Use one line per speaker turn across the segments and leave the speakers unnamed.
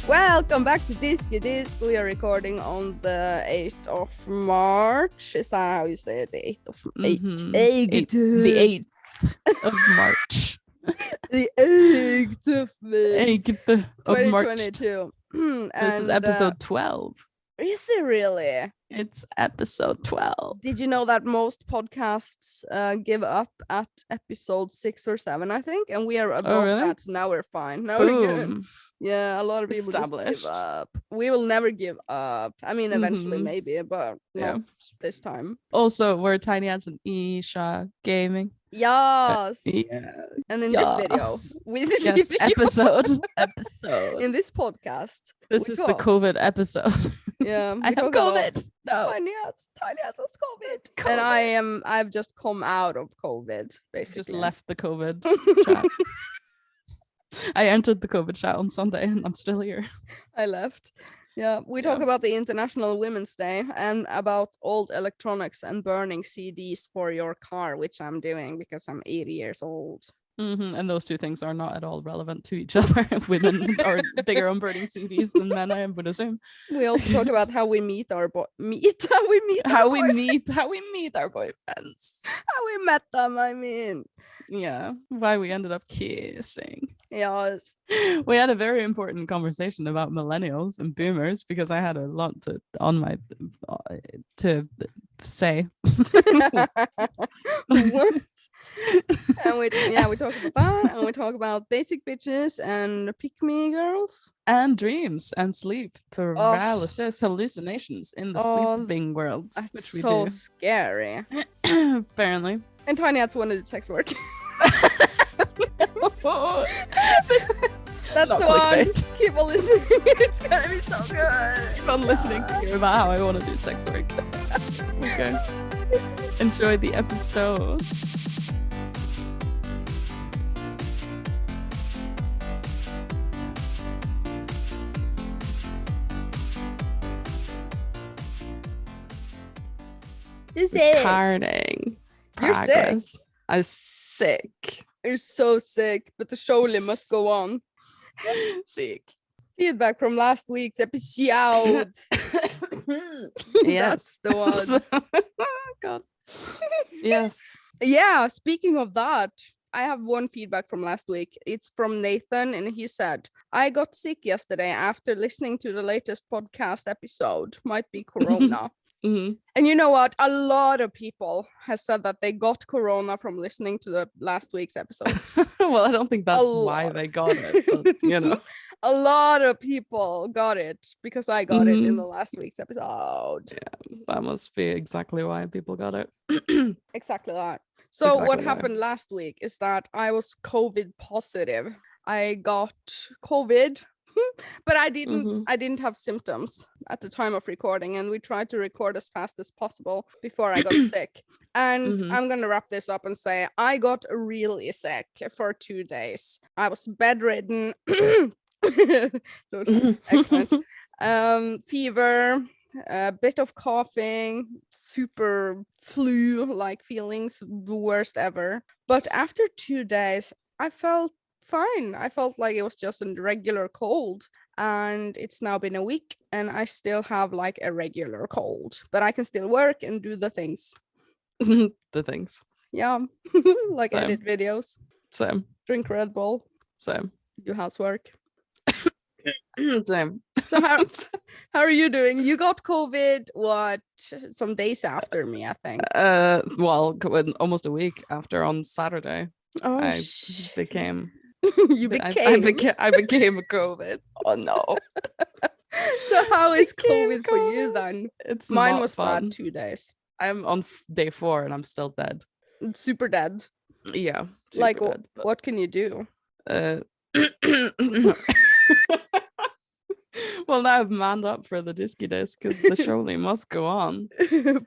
Welcome back to Diskydisk. We are recording on the 8th of March. Is that how you say it? The 8th of March.
The 8th of March.
The 8th of March.
8th of March.
2022.
This is episode 12.
Is it really?
It's episode 12.
Did you know that most podcasts give up at episode 6 or 7, I think? And we are above that. Now we're fine. Now we're good. Yeah, a lot of people just give up. We will never give up. I mean, eventually maybe, but not this time.
Also, we're Tinyhats and Ircha Gaming.
Yes.
Yeah.
And in this video,
episode.
In this podcast,
this is the COVID episode.
Yeah,
I have COVID. No,
Tinyhats has COVID. And I've just come out of COVID. Basically,
just left the COVID chat. I entered the COVID chat on Sunday and I'm still here.
I left. Yeah, we talk about the International Women's Day and about old electronics and burning CDs for your car, which I'm doing because I'm 80 years old.
And those two things are not at all relevant to each other. Women are bigger on burning CDs than men, I would assume.
We also talk about how we meet our boyfriends.
How we meet our boyfriends.
How we met them, I mean.
Yeah, why we ended up kissing.
Yes.
We had a very important conversation about millennials and boomers because I had a lot to say.
What? And we talk about that, and we talk about basic bitches and pick-me girls.
And dreams and sleep paralysis, hallucinations in the sleeping world.
Which we do. So scary.
Apparently.
And Tinyhats wanted to do sex work. That's the one. Keep on listening. It's gonna be so good.
Keep on listening to hear about how I want to do sex work. Okay. Enjoy the episode. Recording.
You're sick.
I'm sick.
You're so sick, but the show must go on.
Sick.
Feedback from last week's episode.
Yes,
the one.
God. Yes.
Yeah, speaking of that, I have one feedback from last week. It's from Nathan, and he said, I got sick yesterday after listening to the latest podcast episode. Might be corona.
Mm-hmm.
And you know what? A lot of people have said that they got corona from listening to the last week's episode.
Well, I don't think that's why they got it, but you know.
A lot of people got it because I got it in the last week's episode.
Yeah, that must be exactly why people got it.
Exactly that. So what happened last week is that I was COVID positive. I got COVID. But I didn't have symptoms at the time of recording, and we tried to record as fast as possible before I got sick. And I'm gonna wrap this up and say I got really sick for 2 days. I was bedridden. Excellent. Fever, a bit of coughing, super flu-like feelings, the worst ever. But after 2 days, I felt fine. I felt like it was just a regular cold, and it's now been a week and I still have like a regular cold, but I can still work and do the things. Yeah. Like
Same.
Edit videos.
Same.
Drink Red Bull.
Same.
Do housework.
Same.
So how are you doing? You got COVID some days after me, I think.
Well, almost a week after, on Saturday. I became I became a COVID. Oh no.
So how is COVID for you then? Mine was
fun.
bad 2 days.
I'm on day 4 and I'm still dead.
Super dead.
Yeah.
Like dead, what can you do?
Well, now I've manned up for the Diskydisk because the show must go on.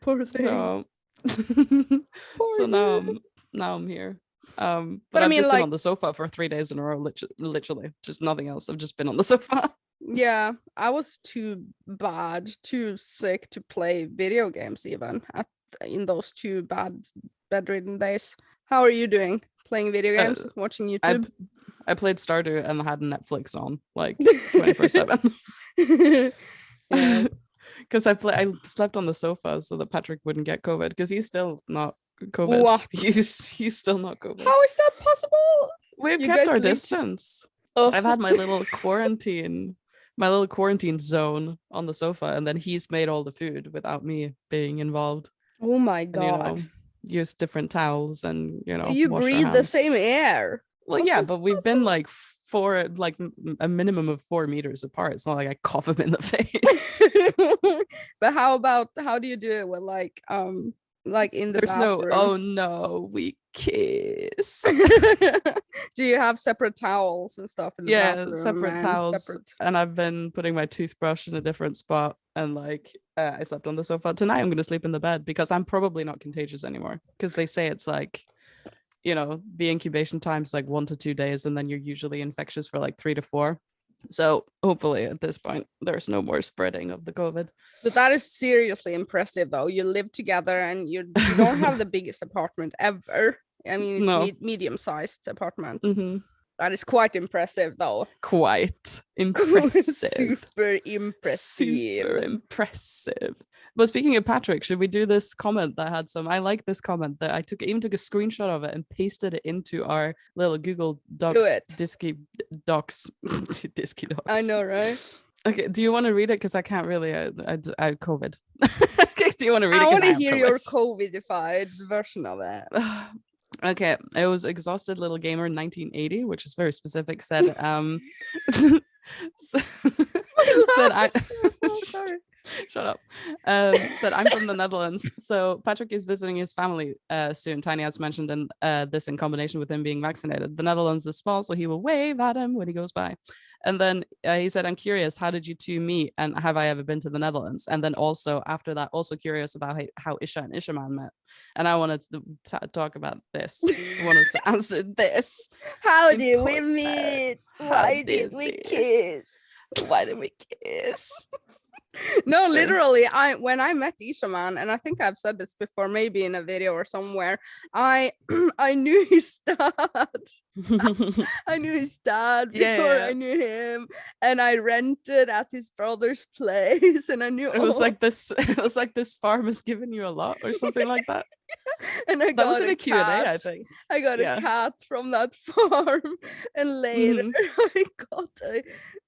Poor thing.
So now I'm here. But I've just been on the sofa for 3 days in a row, literally, just nothing else. I've just been on the sofa.
Yeah, I was too sick to play video games even in those 2 bad bedridden days. How are you doing? Playing video games, watching YouTube?
I played Stardew and had Netflix on like 24/7.
Yeah.
Because I slept on the sofa so that Patrick wouldn't get COVID, because he's still not COVID.
What?
He's still not COVID.
How is that possible?
We've
You
kept
guys
our
lived-
distance.
Oh.
I've had my little quarantine zone on the sofa, and then he's made all the food without me being involved.
Oh my
And,
god.
use different towels and
You
wash our
breathe the
hands.
same air.
Well,
How's
yeah,
this
but we've been like a minimum of 4 meters apart. It's not like I cough him in the face.
But how do you do it with like in the
There's
bathroom?
oh no, we kiss.
Do you have separate towels and stuff in the bathroom?
Separate towels. And I've been putting my toothbrush in a different spot, and I slept on the sofa. Tonight I'm gonna sleep in the bed because I'm probably not contagious anymore, because they say it's like, the incubation time is like 1 to 2 days, and then you're usually infectious for like 3 to 4. So hopefully at this point there's no more spreading of the COVID.
But that is seriously impressive, though. You live together and you don't have the biggest apartment ever. I mean, it's medium-sized apartment.
Mm-hmm.
That is quite impressive, though.
Quite impressive.
Super impressive.
But speaking of Patrick, should we do this comment that had some? I like this comment that I even took a screenshot of it and pasted it into our little Google Docs.
Do it.
Diskydocs. Diskydocs.
I know, right?
Okay, do you want to read it? Because I can't really. I COVID. Do you want to read it?
I want to hear your COVIDified version of it.
Okay, it was exhausted little gamer 1980, which is very specific. Said said I.
Sorry.
Shut up. Said, I'm from the Netherlands. So Patrick is visiting his family soon. Tinyhats mentioned this in combination with him being vaccinated. The Netherlands is small, so he will wave at him when he goes by. And then he said, I'm curious, how did you 2 meet? And have I ever been to the Netherlands? And then also after that, also curious about how Ircha and Tinyhats met. And I wanted to talk about this. I wanted to answer this.
How did we meet? Why did we kiss?
Why did we kiss?
No, literally, when I met Ishaman, and I think I've said this before, maybe in a video or somewhere, I knew his dad. I knew his dad before I knew him, and I rented at his brother's place, and I knew
it was like this. It was like this farm has given you a lot, or something like that.
And I got
was in a Q&A, I think.
I got a cat from that farm, and later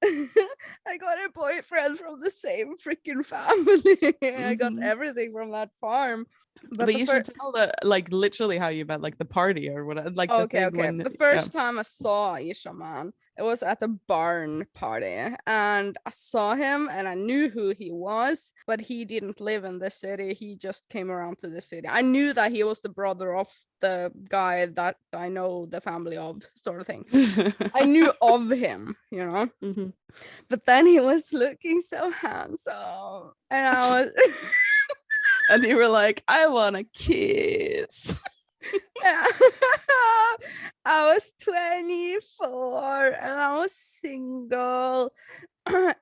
I got a boyfriend from the same freaking family. I got everything from that farm.
But you should tell like literally how you met, like the party or whatever. Like
the first time I saw Ishaman, it was at a barn party, and I saw him and I knew who he was, but he didn't live in the city. He just came around to the city. I knew that he was the brother of the guy that I know the family of, sort of thing. I knew of him, but then he was looking so handsome, and I was
and you were like, I want a kiss.
I was 24 and I was single,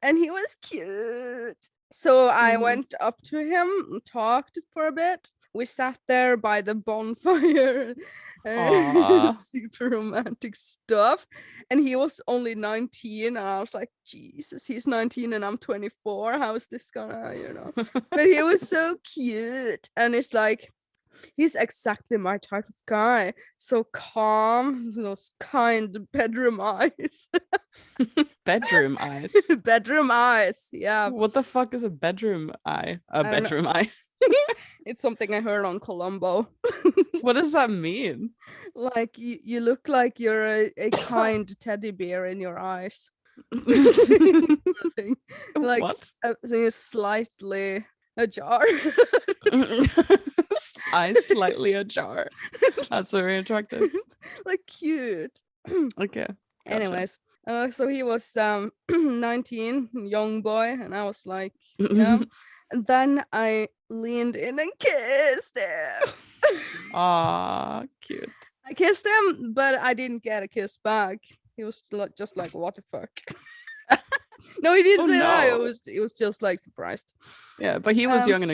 and he was cute. So I went up to him and talked for a bit. We sat there by the bonfire. Super romantic stuff. And he was only 19, and I was like, Jesus, he's 19 and I'm 24. How is this gonna, But he was so cute, and it's like, he's exactly my type of guy. So calm, those kind bedroom eyes.
Bedroom eyes?
Bedroom eyes, yeah.
What the fuck is a bedroom eye? A bedroom eye?
It's something I heard on Columbo.
What does that mean?
Like, you look like you're a kind teddy bear in your eyes. Like,
what?
So you're slightly ajar.
Eyes slightly ajar. That's very attractive.
Like, cute.
Okay. Gotcha.
Anyways, so he was 19, young boy, and I was like, yeah. And then I leaned in and kissed him.
Aw, cute.
I kissed him, but I didn't get a kiss back. He was just like, what the fuck? No, he didn't
Oh
say that.
no.
It was just like surprised.
Yeah, but he was
Um,
young and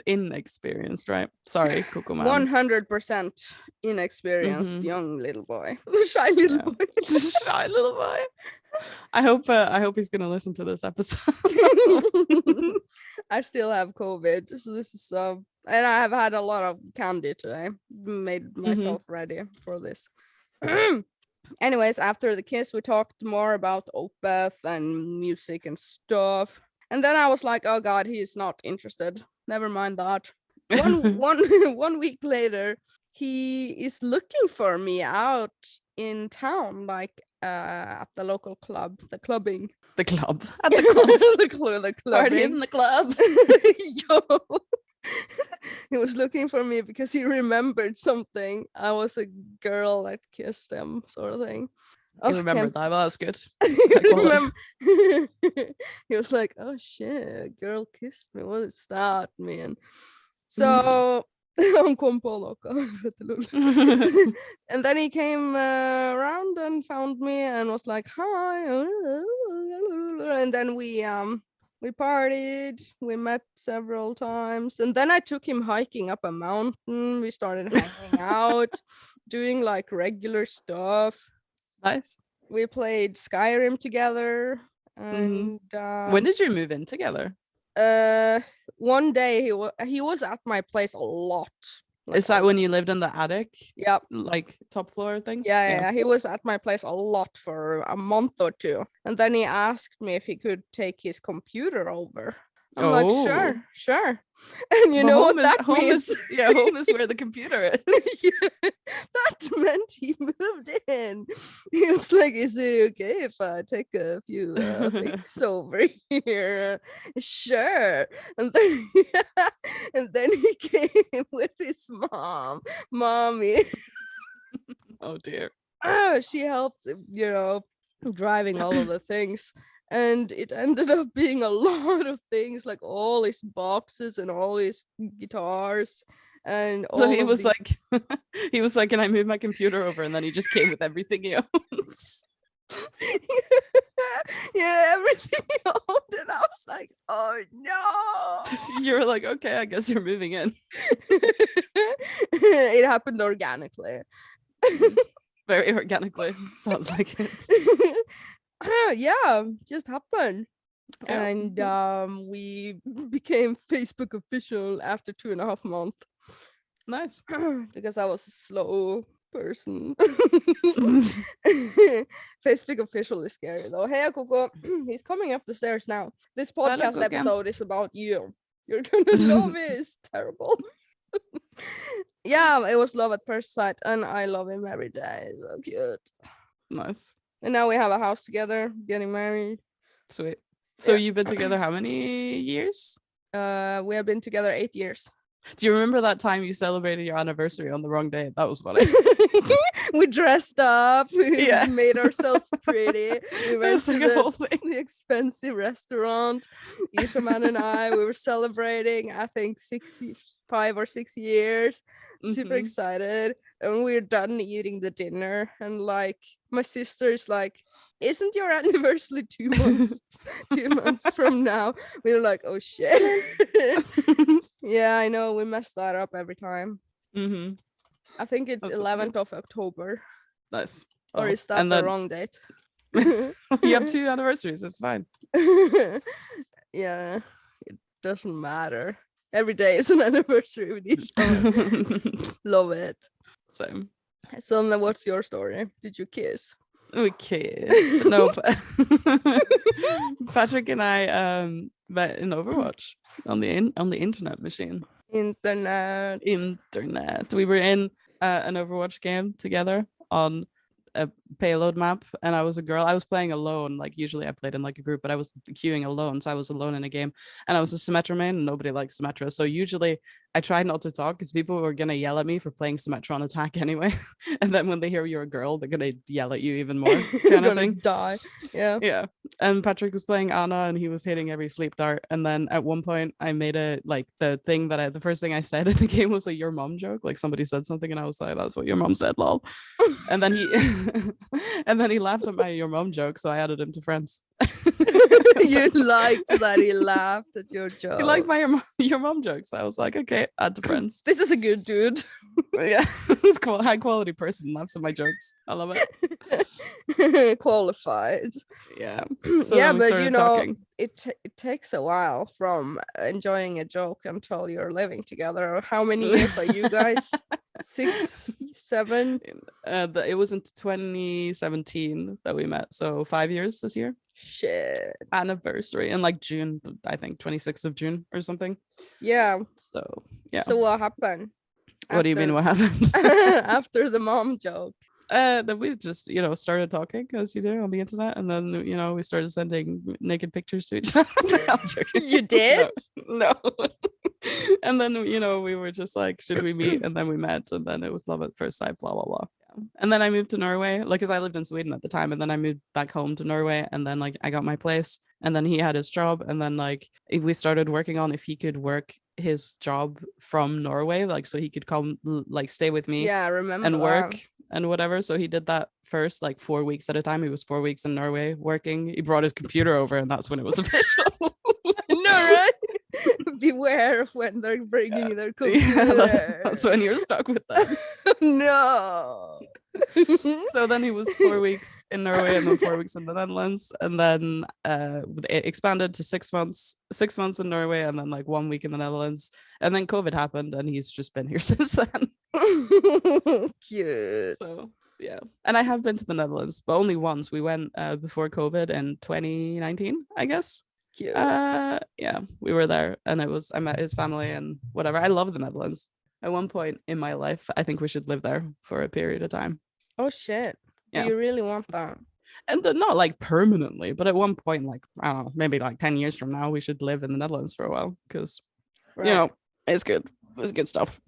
inexperienced, right? Sorry, Coco Man.
100% inexperienced
Mm-hmm.
young little boy, shy little
Yeah.
boy.
Shy little boy. I hope he's gonna listen to this episode.
I still have COVID, so this is and I have had a lot of candy today. Made
Mm-hmm.
myself ready for this. Anyways, after the kiss, we talked more about Opeth and music and stuff. And then I was like, oh god, he's not interested. Never mind that. One week later, he is looking for me out in town, like at the local club, the clubbing.
The club. At the club.
The
Party
clubbing.
in the club.
Yo. He was looking for me because he remembered something. I was a girl that kissed him, sort of thing.
You remembered that. Well, that's good.
Remember, he was like, "Oh shit, a girl kissed me. What is that, man?" So han kom på något. And then he came around and found me and was like, "Hi," and then we partied. We met several times, and then I took him hiking up a mountain. We started hanging out, doing like regular stuff.
Nice.
We played Skyrim together, and
When did you move in together?
one day he was at my place a lot.
Is that when you lived in the attic?
Yep.
Like top floor thing?
Yeah. He was at my place a lot for a month or two. And then he asked me if he could take his computer over. I'm like, sure. And you know what that means?
Home is where the computer is.
That meant he moved in. He was like, is it okay if I take a few things over here? Sure. And then he came with his mommy.
Oh dear.
She helped, driving all of the things. And it ended up being a lot of things, like all his boxes and all his guitars. And
so he was like, can I move my computer over? And then he just came with everything he owns.
Yeah, everything he owned. And I was like, oh no.
You were like, okay, I guess you're moving in.
It happened organically.
Very organically. Sounds like it.
Yeah, just happened.
Yeah.
And we became Facebook official after 2.5 months.
Nice.
Because I was a slow person. Facebook official is scary though. Hey Coco, he's coming up the stairs now. This podcast episode is about you. You're gonna love it. It's terrible. Yeah, it was love at first sight, and I love him every day. So cute.
Nice.
And now we have a house together, getting married.
Sweet. So you've been together how many years?
We have been together 8 years.
Do you remember that time you celebrated your anniversary on the wrong day? That was what I
We dressed up. We made ourselves pretty. We went to the expensive restaurant. Ircha and I, we were celebrating, I think 5 or 6 years. Super excited. And we're done eating the dinner. And like my sister's like, isn't your anniversary 2 months 2 months from now? We were like, oh shit. Yeah, I know, we mess that up every time. I think it's 11th of October.
Nice.
Or is that the wrong date?
You have 2 anniversaries, it's fine.
Yeah, it doesn't matter. Every day is an anniversary with each other. Love it.
Same.
So what's your story? Did you kiss?
We kissed. No, Patrick and I met in Overwatch on the internet machine.
Internet.
We were in an Overwatch game together on a payload map, and I was a girl. I was playing alone. Like usually I played in like a group, but I was queuing alone, so I was alone in a game. And I was a Symmetra main, and nobody likes Symmetra. So usually I tried not to talk because people were gonna yell at me for playing Symmetra on attack anyway. And then when they hear you're a girl, they're gonna yell at you even more. Kind of thing.
Die. Yeah.
And Patrick was playing Anna, and he was hitting every sleep dart. And then at one point, I made the first thing I said in the game was a "your mom" joke. Like somebody said something, and I was like, "That's what your mom said, lol." And then And then he laughed at my your mom joke, so I added him to friends.
You liked that he laughed at your joke.
He liked my your mom jokes. I was like, okay, add to friends.
This is a good dude.
Yeah, it's cool. High quality person laughs at my jokes. I love
it. Qualified.
Yeah. So
yeah,
then we
but
started talking.
it takes a while from enjoying a joke until you're living together. How many years are you guys? 6, 7?
It was in 2017 that we met, so 5 years this year.
Shit.
Anniversary in like June, I think 26th of June or something.
Yeah.
So yeah.
So what happened?
What do you mean what happened?
After the mom joke.
Then we just, started talking as you do on the internet, and then we started sending naked pictures to each other. I'm joking.
You did?
No. And then we were just like, should we meet? And then we met, and then it was love at first sight, blah blah blah. Yeah. And then I moved to Norway, like, because I lived in Sweden at the time, and then I moved back home to Norway, and then like I got my place, and then he had his job, and then like we started working on if he could work his job from Norway, like so he could come like stay with me,
yeah, I remember,
and work and whatever. So he did that first, like 4 weeks at a time. He was 4 weeks in Norway working. He brought his computer over, and that's when it was official.
No, right? Beware of when they're bringing their computer.
Yeah, that's when you're stuck with them.
No.
So then he was 4 weeks in Norway and then 4 weeks in the Netherlands, and then it expanded to 6 months. 6 months in Norway and then like 1 week in the Netherlands, and then COVID happened, and he's just been here since then.
Cute.
So yeah, and I have been to the Netherlands, but only once. We went before COVID in 2019, I guess.
Cute.
Yeah, we were there, and I met his family and whatever. I love the Netherlands. At one point in my life, I think we should live there for a period of time.
Oh shit.
Yeah.
Do you really want that?
And not like permanently, but at one point, like, I don't know, maybe like 10 years from now, we should live in the Netherlands for a while, because it's good. It's good stuff.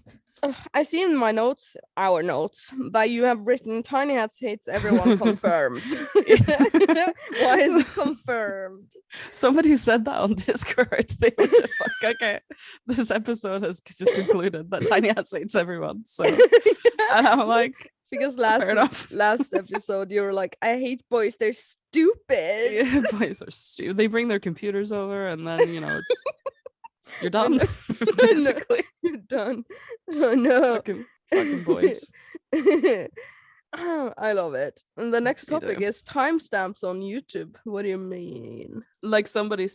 I see in my notes, our notes, but you have written Tiny Hats hates everyone confirmed. Why is it confirmed?
Somebody said that on Discord. They were just like, okay, this episode has just concluded that Tiny Hats hates everyone. So, and I'm like,
because last episode you were like, I hate boys, they're stupid.
Yeah, boys are stupid. They bring their computers over, and then it's you're done. Basically,
you're done. Oh no,
fucking boys.
I love it. And the next
Me
topic
too.
is timestamps on YouTube. What do you mean?
Like somebody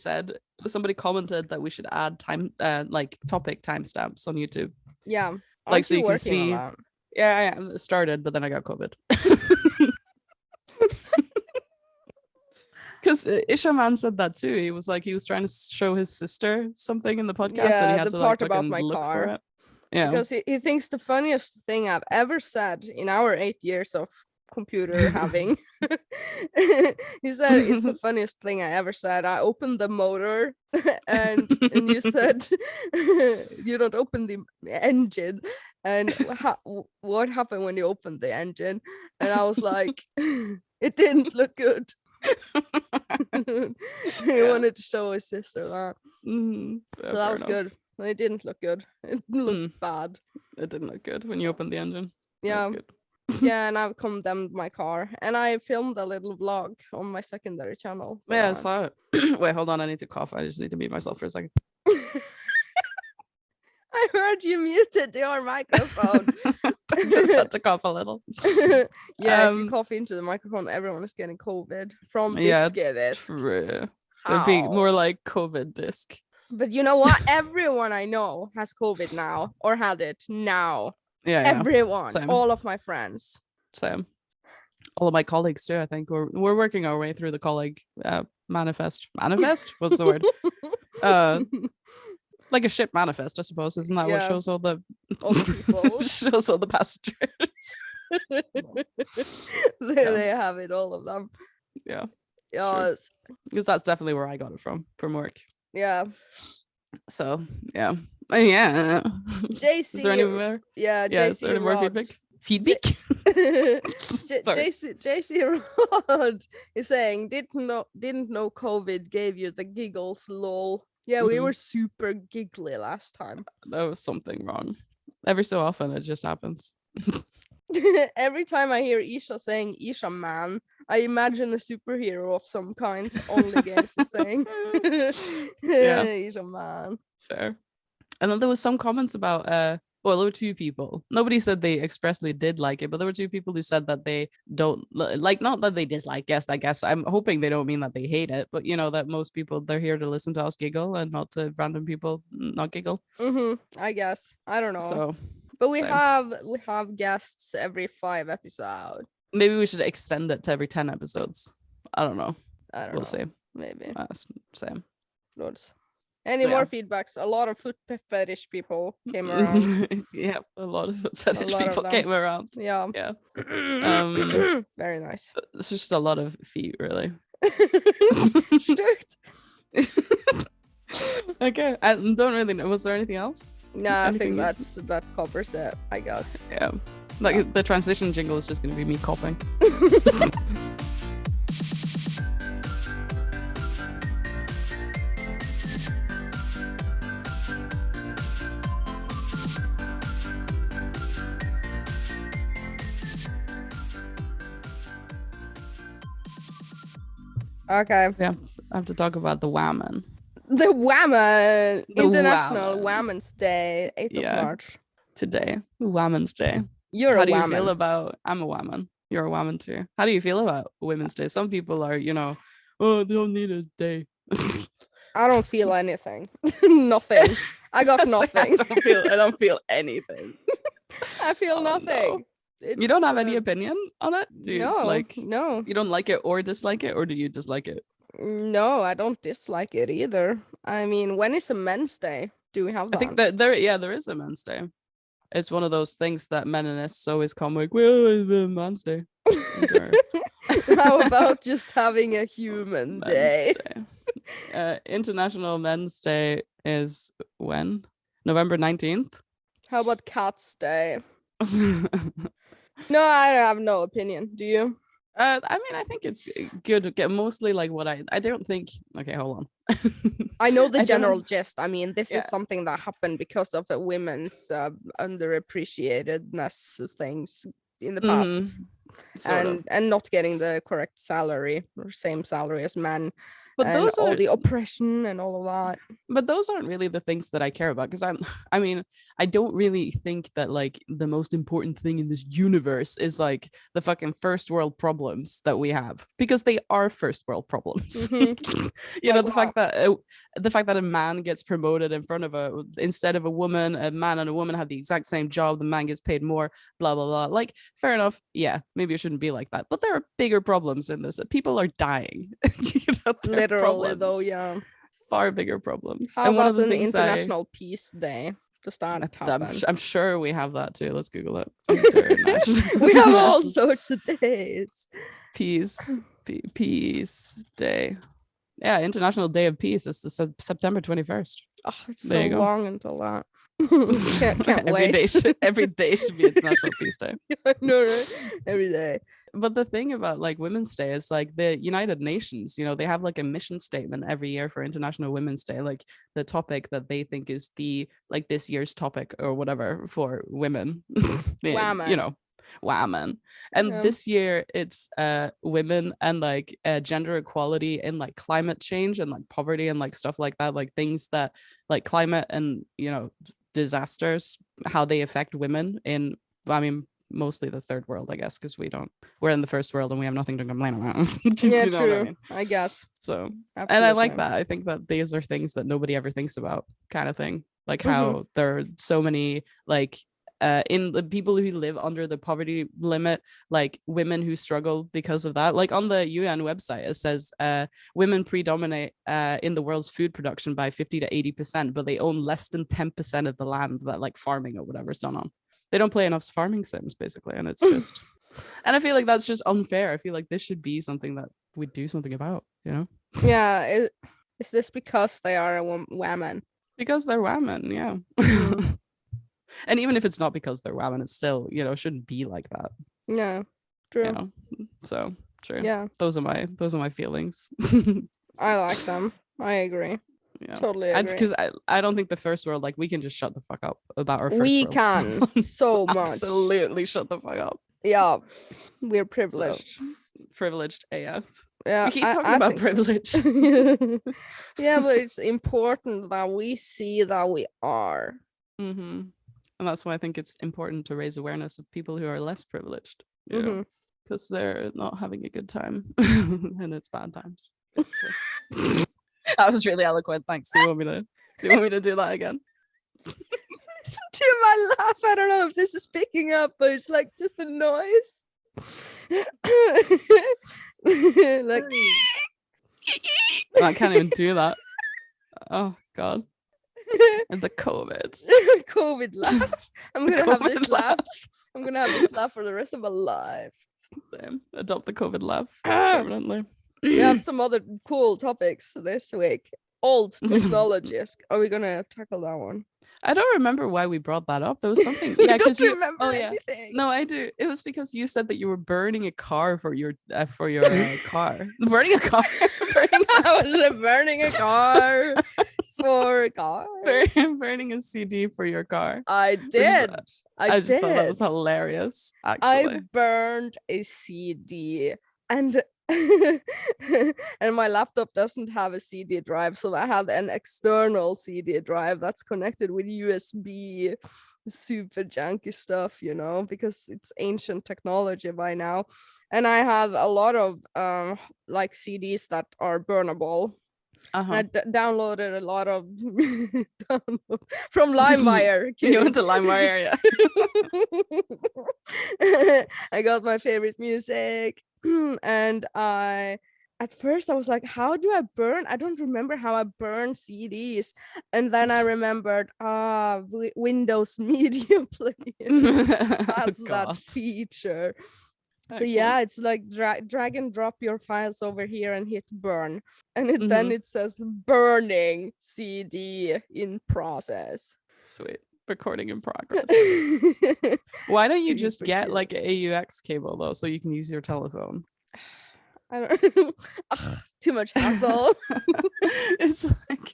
commented that we should add like topic timestamps on YouTube.
Yeah,
like so you can see. Yeah, it started, but then I got COVID. Because Ircha Man said that too. He was like, he was trying to show his sister something in the podcast, and he had to
part
like
about my
look
car.
for it. Yeah,
because he thinks the funniest thing I've ever said in our 8 years of computer having. He said it's the funniest thing I ever said. I opened the motor, and you said you don't open the engine. And what happened when you opened the engine? And I was like, it didn't look good. He wanted to show his sister that. So that was good. It didn't look good. It looked bad.
It didn't look good when you opened the engine.
Yeah.
Good.
Yeah, and I've condemned my car, and I filmed a little vlog on my secondary channel.
So yeah, I saw it. Wait, hold on. I need to cough. I just need to mute myself for a second.
I heard you muted your microphone.
I just had to cough a little.
Yeah, if you cough into the microphone, everyone is getting COVID from Diskydisk.
True. It'd be more like COVID disc.
But you know what? Everyone I know has COVID now, or had it now.
Yeah,
everyone.
Same.
All of my friends.
Same. All of my colleagues too. I think we're working our way through the colleague manifest. Manifest? What's the word? Like a ship manifest, I suppose. Isn't that what shows all the people? Shows all the passengers.
They have it, all of them.
Yeah.
Yes.
Sure. Because that's definitely where I got it from work.
Yeah.
So yeah. Yeah.
JC.
Is there any more?
Yeah,
JC. Is there any more feedback? Feedback?
JC Rod is saying didn't know COVID gave you the giggles, lol. Yeah, we were super giggly last time.
There was something wrong. Every so often it just happens.
Every time I hear Isha saying Isha man, I imagine a superhero of some kind. Only games is saying
Yeah.
Isha man.
Fair. And then there was some comments about well, there were two people. Nobody said they expressly did like it, but there were two people who said that they don't like, not that they dislike guest, I guess. I'm hoping they don't mean that they hate it, but you know that most people, they're here to listen to us giggle and not to random people not giggle.
I guess. I don't know.
So
But we
same.
have guests every 5 episodes.
Maybe we should extend it to every 10 episodes. I don't know.
I don't
We'll
know.
see.
Maybe.
Same.
Loads. Any
Yeah.
more feedbacks? A lot of foot fetish people came around.
Yeah, a lot of fetish
lot of
people
them.
came around.
Yeah.
Yeah.
Very nice.
It's just a lot of feet, really.
Stukt.
Okay, I don't really know. Was there anything else?
No, I
Anything
think
you-
that covers it, I guess.
Yeah. Like the transition jingle is just going to be me coughing.
Okay.
Yeah, I have to talk about the Whammon.
The Whammon!
The
International
Whammon.
Whammon's Day, 8th
Yeah.
of March.
Today, Whammon's Day.
You're
How
a
do you
Whammon.
feel about? I'm a Whammon. You're a Whammon too. How do you feel about Women's Day? Some people are, oh, they don't need a day.
I don't feel anything. Nothing. I got nothing.
I don't feel anything.
I feel
Oh,
nothing.
You don't have any opinion on it? Do you,
No, no.
You don't like it or dislike it, or do you dislike it?
No, I don't dislike it either. I mean, when is a Men's Day? Do we have that?
I think that there is a Men's Day. It's one of those things that meninists always come like, well, it's a Men's Day.
How about just having a human day?
International Men's Day is when? November 19th?
How about Cat's Day? No, I have no opinion. Do you?
I mean, I think it's good to get mostly like what I don't think. Okay, hold on.
I know the
I
general
don't-
gist. I mean, this is something that happened because of the women's underappreciatedness of things in the past,
Sort of.
and not getting the correct salary or same salary as men.
But
and
those
all
are
the oppression and all of that.
But those aren't really the things that I care about, because I mean, I don't really think that like the most important thing in this universe is like the fucking first world problems that we have, because they are first world problems. You know, the fact that a man gets promoted instead of a woman, a man and a woman have the exact same job, the man gets paid more, blah blah blah. Like, fair enough, yeah, maybe it shouldn't be like that, but there are bigger problems in this. People are dying.
Literally, though, yeah.
Far bigger problems.
How
and one
about
of the
an
things
International Peace Day? Does that happen?
I'm sure we have that too. Let's Google it.
We have all sorts of days.
Peace Day. Yeah, International Day of Peace is September 21st.
Oh, it's
There
so
you go.
long until that. can't wait.
Every day should be International Peace Day.
I know, right? Every day.
But the thing about like Women's Day is like the United Nations, they have like a mission statement every year for International Women's Day, like the topic that they think is the like this year's topic or whatever for women.
Women.
Women. And this year it's women and like gender equality and like climate change and like poverty and like stuff like that, like things that like climate and disasters, how they affect women in, I mean, mostly the third world, I guess, because we're in the first world and we have nothing to complain about.
Yeah,
You know
true.
what I mean?
I guess.
So,
Absolutely.
and I like that. I think that these are things that nobody ever thinks about, kind of thing. Like how there are so many like in the people who live under the poverty limit, like women who struggle because of that. Like on the UN website, it says women predominate in the world's food production by 50 to 80%, but they own less than 10% of the land that like farming or whatever is done on. They don't play enough farming sims, basically, and it's just, and I feel like that's just unfair. I feel like this should be something that we do something about,
Yeah, is this because they are a woman?
Because they're women, yeah. And even if it's not because they're women, it's still, shouldn't be like that.
Yeah, true.
So true.
Yeah,
those are my feelings.
I like them. I agree.
Yeah,
Totally agree.
because I don't think the first world, like, we can just shut the fuck up about our first
We
world
can
problems.
so much.
Absolutely shut the fuck up.
Yeah, we're
So,
privileged.
privileged AF.
Yeah,
We keep talking
I
about
think so.
privilege.
Yeah, but it's important that we see that we are.
Mm-hmm. And that's why I think it's important to raise awareness of people who are less privileged, you know, because they're not having a good time and it's bad times, basically. That was really eloquent. Thanks. Do you want me to do that again?
Listen to my laugh. I don't know if this is picking up, but it's like just a noise. Like
I can't even do that. Oh God. And the COVID.
COVID laugh. I'm gonna have this laugh. I'm gonna have this laugh for the rest of my life.
Same. Adopt the COVID laugh permanently.
We have some other cool topics this week. Old technologies. Are we gonna tackle that one?
I don't remember why we brought that up. There was something.
We
Yeah, because
don't
you.
remember
Oh yeah.
anything.
No, I do. It was because you said that you were burning a car for your car. Burning a car.
I was burning a car for a car.
Burning a CD for your car.
I did.
I just thought that was hilarious. Actually,
I burned a CD and and my laptop doesn't have a CD drive, so I have an external CD drive that's connected with USB, super janky stuff, you know, because it's ancient technology by now. And I have a lot of like CDs that are burnable. I downloaded a lot of from LimeWire.
You went to LimeWire,
yeah. I got my favorite music, and at first I was like, how do I burn? I don't remember how I burn CDs. And then I remembered, Windows Media Player has that feature. So yeah, it's like drag and drop your files over here and hit burn. And then it says burning CD in process.
Sweet. Recording in progress. Why don't you just get like an AUX cable though, so you can use your telephone?
I don't too much hassle.
It's like,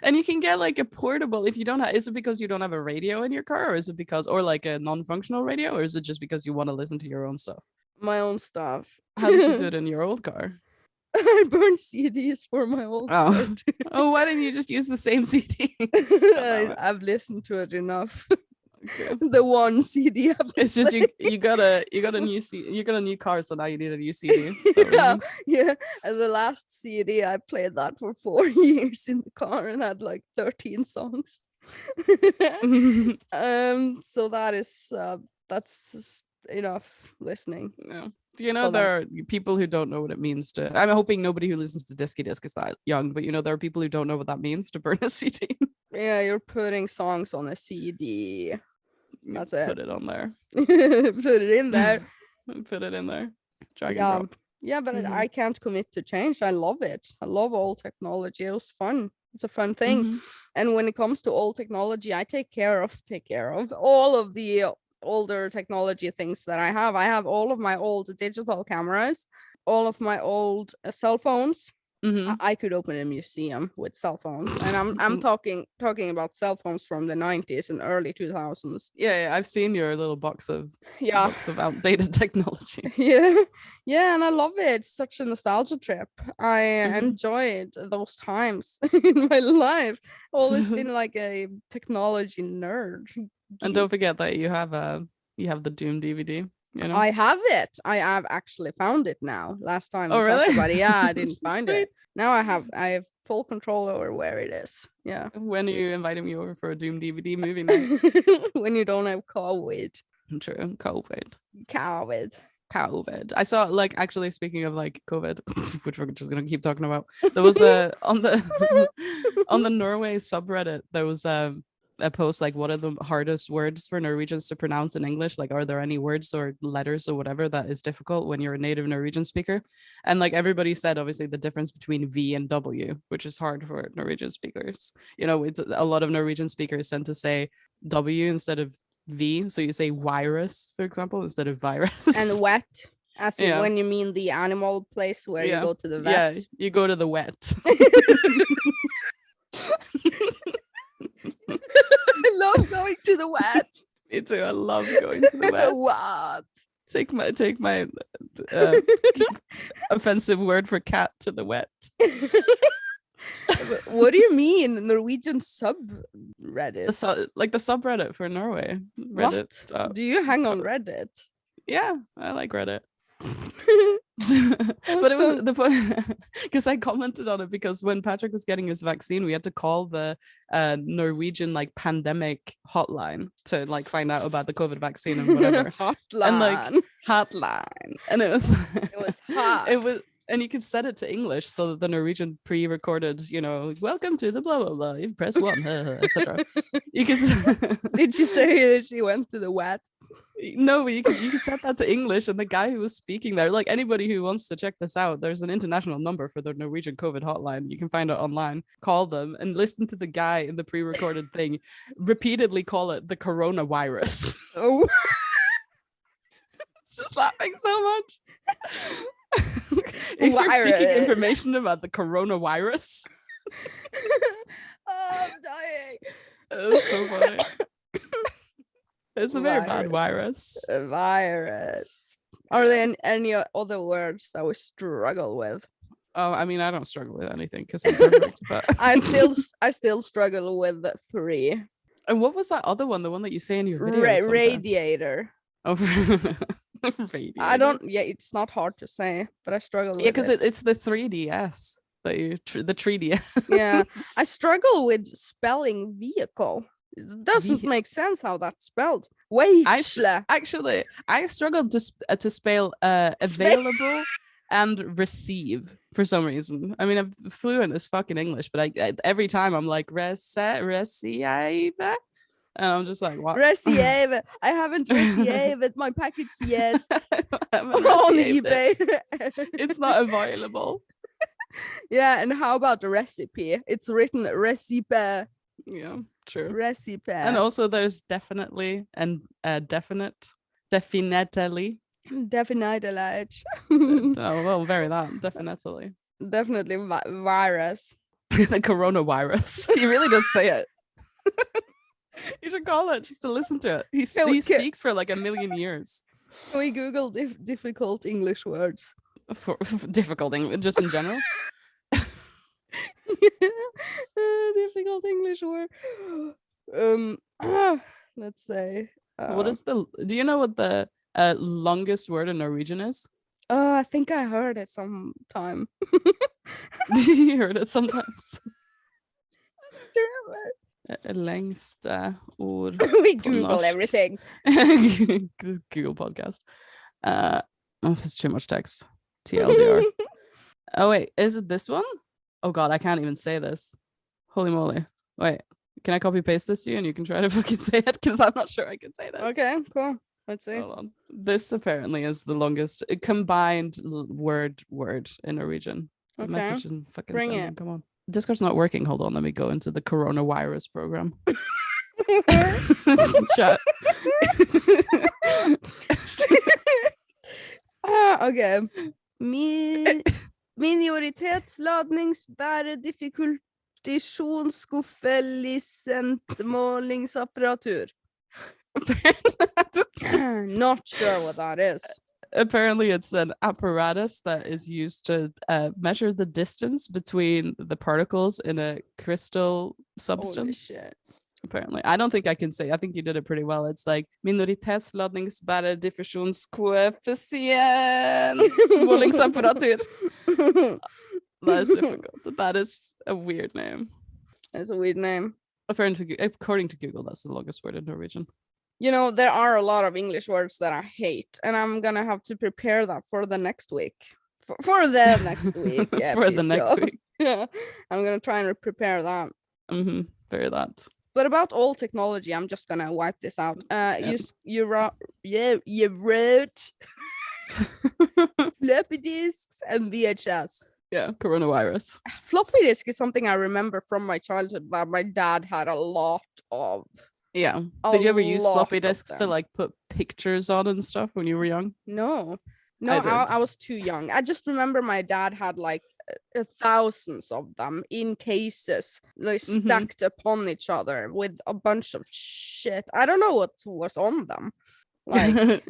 and you can get like a portable if you don't have. Is it because you don't have a radio in your car, or is it because, or like a non-functional radio, or is it just because you want to listen to your own stuff?
My own stuff.
How did you do it in your old car?
I burned CDs for my old car.
Oh, why didn't you just use the same CDs?
I've listened to it enough. Okay. The one CD.
It's just you got a new car, so now you need a new CD.
Yeah. And the last CD I played that for 4 years in the car and had like 13 songs. So that's enough listening.
Yeah. Do you know there are people who don't know what it means to? I'm hoping nobody who listens to Diskydisk is that young, but you know there are people who don't know what that means to burn a CD.
Yeah, you're putting songs on a CD. That's it.
Put it on there.
Put it in there.
Put it in there. Drag and drop.
Yeah, but I can't commit to change. I love it. I love old technology. It was fun. It's a fun thing. And when it comes to old technology, I take care of all of the older technology things that I have. I have all of my old digital cameras, all of my old cell phones. I could open a museum with cell phones, and I'm talking about cell phones from the 90s and early 2000s.
Yeah, I've seen your little box of outdated technology.
Yeah, and I love it. It's such a nostalgia trip. I enjoyed those times in my life. Always been like a technology nerd.
And don't forget that you have the Doom DVD. You know?
I have it. I have actually found it now. Last time.
Oh, really?
I didn't find it. Now I have full control over where it is. Yeah.
When are you inviting me over for a Doom DVD movie night?
When you don't have COVID.
True.
COVID.
I saw, like, actually speaking of like COVID, which we're just gonna keep talking about. There was on the Norway subreddit, there was a post like, what are the hardest words for Norwegians to pronounce in English? Like, are there any words or letters or whatever that is difficult when you're a native Norwegian speaker? And like everybody said, obviously the difference between V and W, which is hard for Norwegian speakers. You know, it's a lot of Norwegian speakers tend to say W instead of V. So you say virus, for example, instead of virus.
And wet, as when you mean the animal place where you go to the vet.
Yeah, you go to the wet.
love going to the wet.
Me too. I love going to the wet.
What?
Take my offensive word for cat to the wet.
What do you mean? Norwegian subreddit?
Like the subreddit for Norway. Reddit.
What? Do you hang on Reddit?
Yeah, I like Reddit. But it was the point because I commented on it because when Patrick was getting his vaccine, we had to call the Norwegian like pandemic hotline to like find out about the COVID vaccine and whatever. Hotline, and it was
hot.
It was. And you could set it to English so that the Norwegian pre-recorded, welcome to the blah blah blah. You press 1, etc. You can.
Did she say that she went to the wet?
No, but you can set that to English, and the guy who was speaking there, like anybody who wants to check this out, there's an international number for the Norwegian COVID hotline. You can find it online. Call them and listen to the guy in the pre-recorded thing repeatedly call it the coronavirus.
Oh,
it's just laughing so much. If you're seeking information about the coronavirus,
I'm dying.
It's so funny. It's a very bad virus.
A virus. Are there any other words that we struggle with?
Oh, I mean, I don't struggle with anything because I'm perfect. But
I still struggle with 3.
And what was that other one? The one that you say in your video?
Radiator.
Oh, radiator.
I don't. Yeah, it's not hard to say, but I struggle.
Yeah, because it's the 3DS that you the 3DS.
Yeah, I struggle with spelling vehicle. It doesn't make sense how that's spelled. Wait,
actually, I struggled to spell available and receive for some reason. I mean, I'm fluent as fucking English, but I every time I'm like receive. And I'm just like, what?
Receive. I haven't received my package yet.
On eBay. It's not available.
Yeah, and how about the recipe? It's written recipe.
Yeah, true.
Recipe.
And also there's definitely and definitely.
Definitely.
Oh, well, very that. Definitely.
Definitely virus.
The coronavirus. He really does say it. You should call it just to listen to it. He speaks for like a million years.
Can we Google difficult English words?
For difficult English, just in general?
Difficult English word. Let's say.
Do you know what the longest word in Norwegian is?
I think I heard it sometime.
You heard it sometimes. Längsta ord.
We Google everything.
Google podcast. There's too much text. TLDR. Oh wait, is it this one? Oh god, I can't even say this. Holy moly. Wait, can I copy paste this to you and you can try to fucking say it? Because I'm not sure I can say this.
Okay, cool. Let's see.
Hold on. This apparently is the longest combined word in Norwegian. The message isn't fucking
Bring
sending.
it.
Come on. Discord's not working. Hold on, let me go into the coronavirus program. Chat.
Okay. Minoritetsladningsbærer difficultationsskuffelisentmålingsapparatur. Not sure what that is.
Apparently it's an apparatus that is used to measure the distance between the particles in a crystal substance.
Holy shit.
Apparently, I don't think I can say. I think you did it pretty well. It's like minoritetsladningsbærer diffusionskoefficient. That is difficult. That is a weird name.
It's a weird name.
According to Google, that's the longest word in Norwegian.
You know, there are a lot of English words that I hate, and I'm gonna have to prepare that for the next week. For the next week. Yeah,
for the next week.
Yeah, I'm gonna try and prepare that.
Very that.
But about all technology, I'm just gonna wipe this out. You wrote floppy disks and VHS.
Yeah, coronavirus.
Floppy disk is something I remember from my childhood that my dad had a lot of.
Yeah. Did you ever use floppy disks to like put pictures on and stuff when you were young?
No, I was too young. I just remember my dad had like thousands of them in cases, like stacked upon each other with a bunch of shit. I don't know what was on them. Like a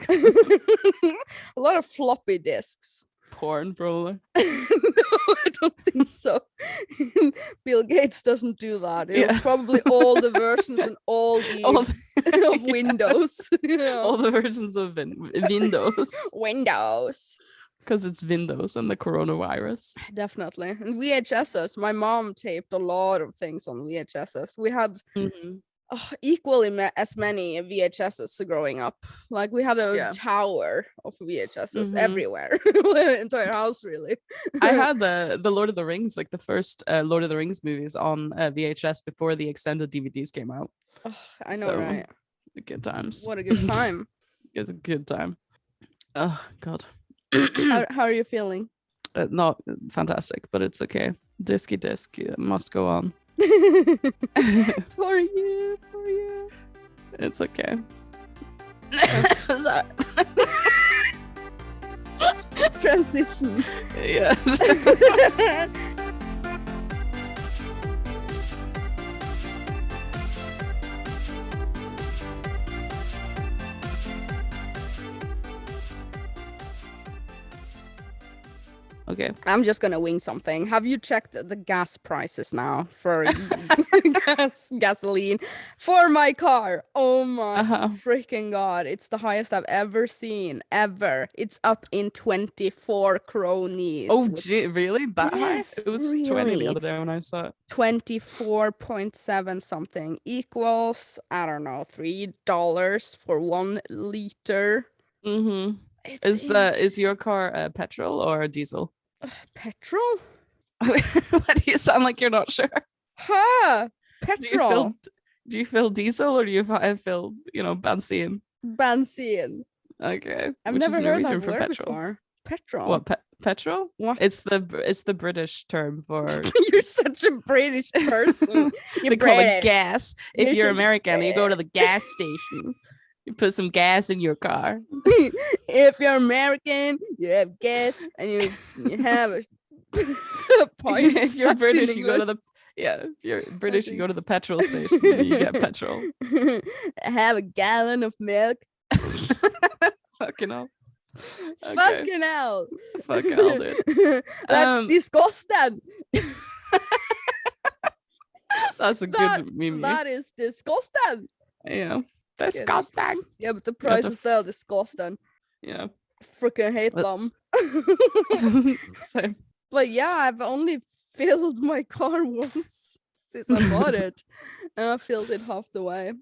lot of floppy disks.
Porn, probably.
No, I don't think so. Bill Gates doesn't do that. It was probably all the versions and all the of Windows.
All the versions of Windows.
Windows.
Because it's Windows and the coronavirus.
Definitely. And VHSs. My mom taped a lot of things on VHSs. We had equally as many VHSs growing up. Like we had a tower of VHSs everywhere. The entire house, really.
I had the Lord of the Rings, like the first Lord of the Rings movies on VHS before the extended DVDs came out.
Oh, I know, right?
Good times.
What a good time.
It's a good time. Oh, God.
How are you feeling?
Not fantastic, but it's okay. Diskydisk must go on.
For you.
It's okay.
Transition.
Yeah. Okay.
I'm just gonna wing something. Have you checked the gas prices now for gasoline for my car? Oh my freaking god. It's the highest I've ever seen. Ever. It's up in 24 cronies.
Oh gee, really? That high? It was
really?
20 the other day when I saw it.
24.7 something equals, I don't know, $3 for 1 liter.
Mm-hmm. Is your car petrol or diesel?
Petrol?
Why do you sound like you're not sure?
Huh? Petrol.
Do you fill diesel or do you fill, benzene?
Benzene.
Okay.
I've never heard that word before. Petrol.
What? Petrol?
What?
It's the British term for.
You're such a British person.
They call it gas. If you're American, you go to the gas station. You put some gas in your car.
If you're American, you have gas, and you have a point.
If you're British, you go to the If you're British, you go to the petrol station. And you get petrol.
I have a gallon of milk.
Fucking hell. Okay.
Fucking hell.
Fucking hell, dude.
That's disgusting.
That's a good meme.
That is disgusting.
Yeah. Disgusting.
Yeah, but the price is still disgusting.
Yeah.
Freaking hate them.
Same.
But yeah, I've only filled my car once since I bought it. And I filled it half of the way.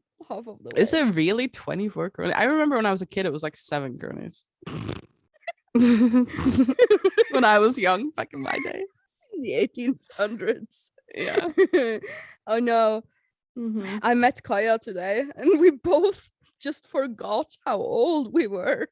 Is it really 24 kroner? I remember when I was a kid, it was like 7 kroners. When I was young, back in my day.
In the 1800s.
Yeah.
Oh no. Mm-hmm. I met Kaya today and we both just forgot how old we were.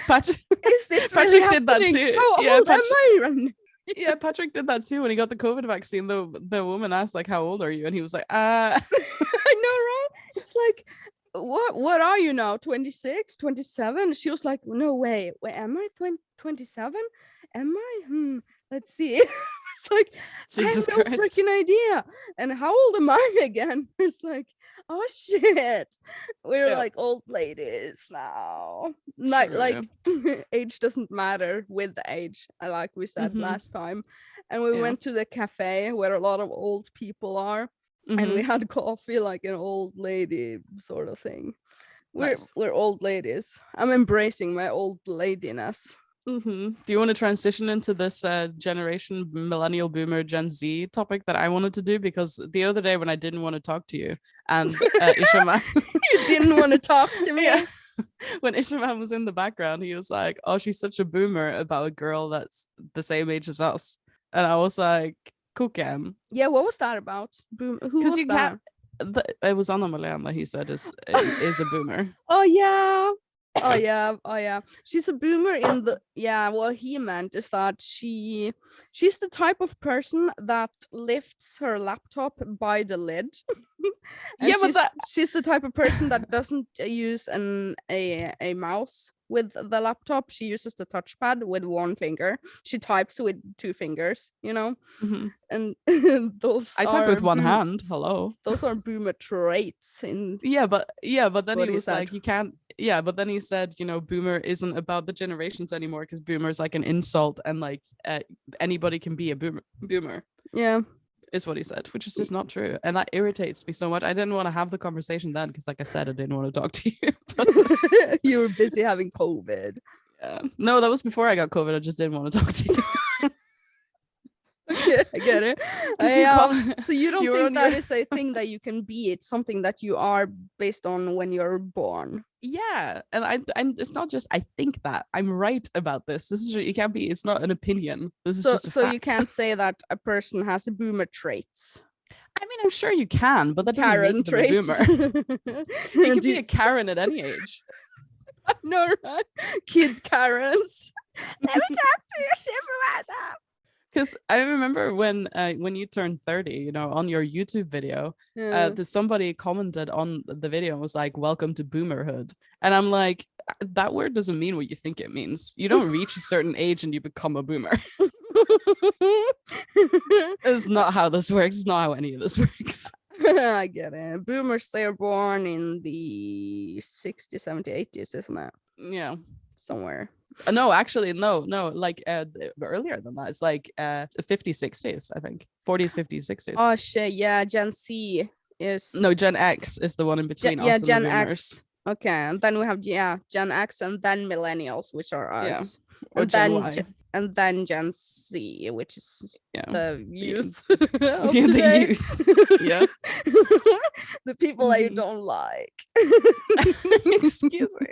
Patrick
really
did that too.
How old am I right now?
Yeah, Patrick did that too when he got the COVID vaccine. The woman asked like, "How old are you?" And he was like,
I know, right? It's like, what are you now? 26, 27? She was like, no, wait, am I 27? Am I? Let's see. It's like, Jesus I have no freaking idea. And how old am I again? It's like, oh shit. We're like old ladies now. Like age doesn't matter with the age, like we said last time. And we went to the cafe where a lot of old people are. And we had coffee like an old lady sort of thing. We're old ladies. I'm embracing my old ladiness.
Do you want to transition into this generation millennial boomer Gen Z topic that I wanted to do? Because the other day when I didn't want to talk to you and Ishaman
you didn't want to talk to me.
Yeah. When Ishaman was in the background, he was like, oh, she's such a boomer about a girl that's the same age as us. And I was like, Kuken.
Yeah, what was that about? Who was
you
that?
It was Anna Malena, he said is a boomer.
Oh yeah. She's a boomer in the what he meant is that she's the type of person that lifts her laptop by the lid. But she's the type of person that doesn't use a mouse. with the laptop. She uses the touchpad with one finger. She types with two fingers, you know.
Mhm.
And those
I type
are
with one hand. Hello.
those are boomer traits. In
Yeah, but then
What
he
he
was
said.
like, you can't. Yeah, but then he said, boomer isn't about the generations anymore because boomer is like an insult and like anybody can be a boomer.
yeah,
Is what he said, which is just not true, and that irritates me so much. I didn't want to have the conversation then because, like I said, I didn't want to talk to you. But,
you were busy having COVID.
yeah. No, that was before I got COVID. I just didn't want to talk to you.
I get it.
'Cause you
So you don't
you were
think
on
that
your-
is a thing that you can be? It's something that you are based on when you're born.
Yeah, and I'm. It's not just I think that I'm right about this. This is you can't be. It's not an opinion. This is
So
just a
so
fact.
you can't say that a person has a boomer traits.
I mean, I'm sure you can, but that doesn't
Karen
make them a
traits.
boomer. You can be a Karen at any age.
No, right? Kids Karens. Let me talk to your supervisor.
Because I remember when you turned 30, on your YouTube video,
Yeah.
somebody commented on the video and was like, "Welcome to boomerhood," and I'm like, that word doesn't mean what you think it means. You don't reach a certain age and you become a boomer. It's not how this works. It's not how any of this works.
I get it. Boomers, they are born in the 60s, 70s, 80s, isn't it?
Yeah.
Somewhere.
No, actually, no. Like earlier than that. It's like 50s, 60s, I think. 40s, 50s, 60s.
Oh shit, yeah, Gen Z is
No, Gen X is the one in between us and
Gen
the boomers.
X. Okay, and then we have Gen X and then millennials, which are us.
Yeah. Or
And
Gen
then
Y.
and then Gen Z, which is the youth.
Yeah,
of
the
today.
youth. Yeah.
The people that you
Mhm.
don't like.
Excuse me.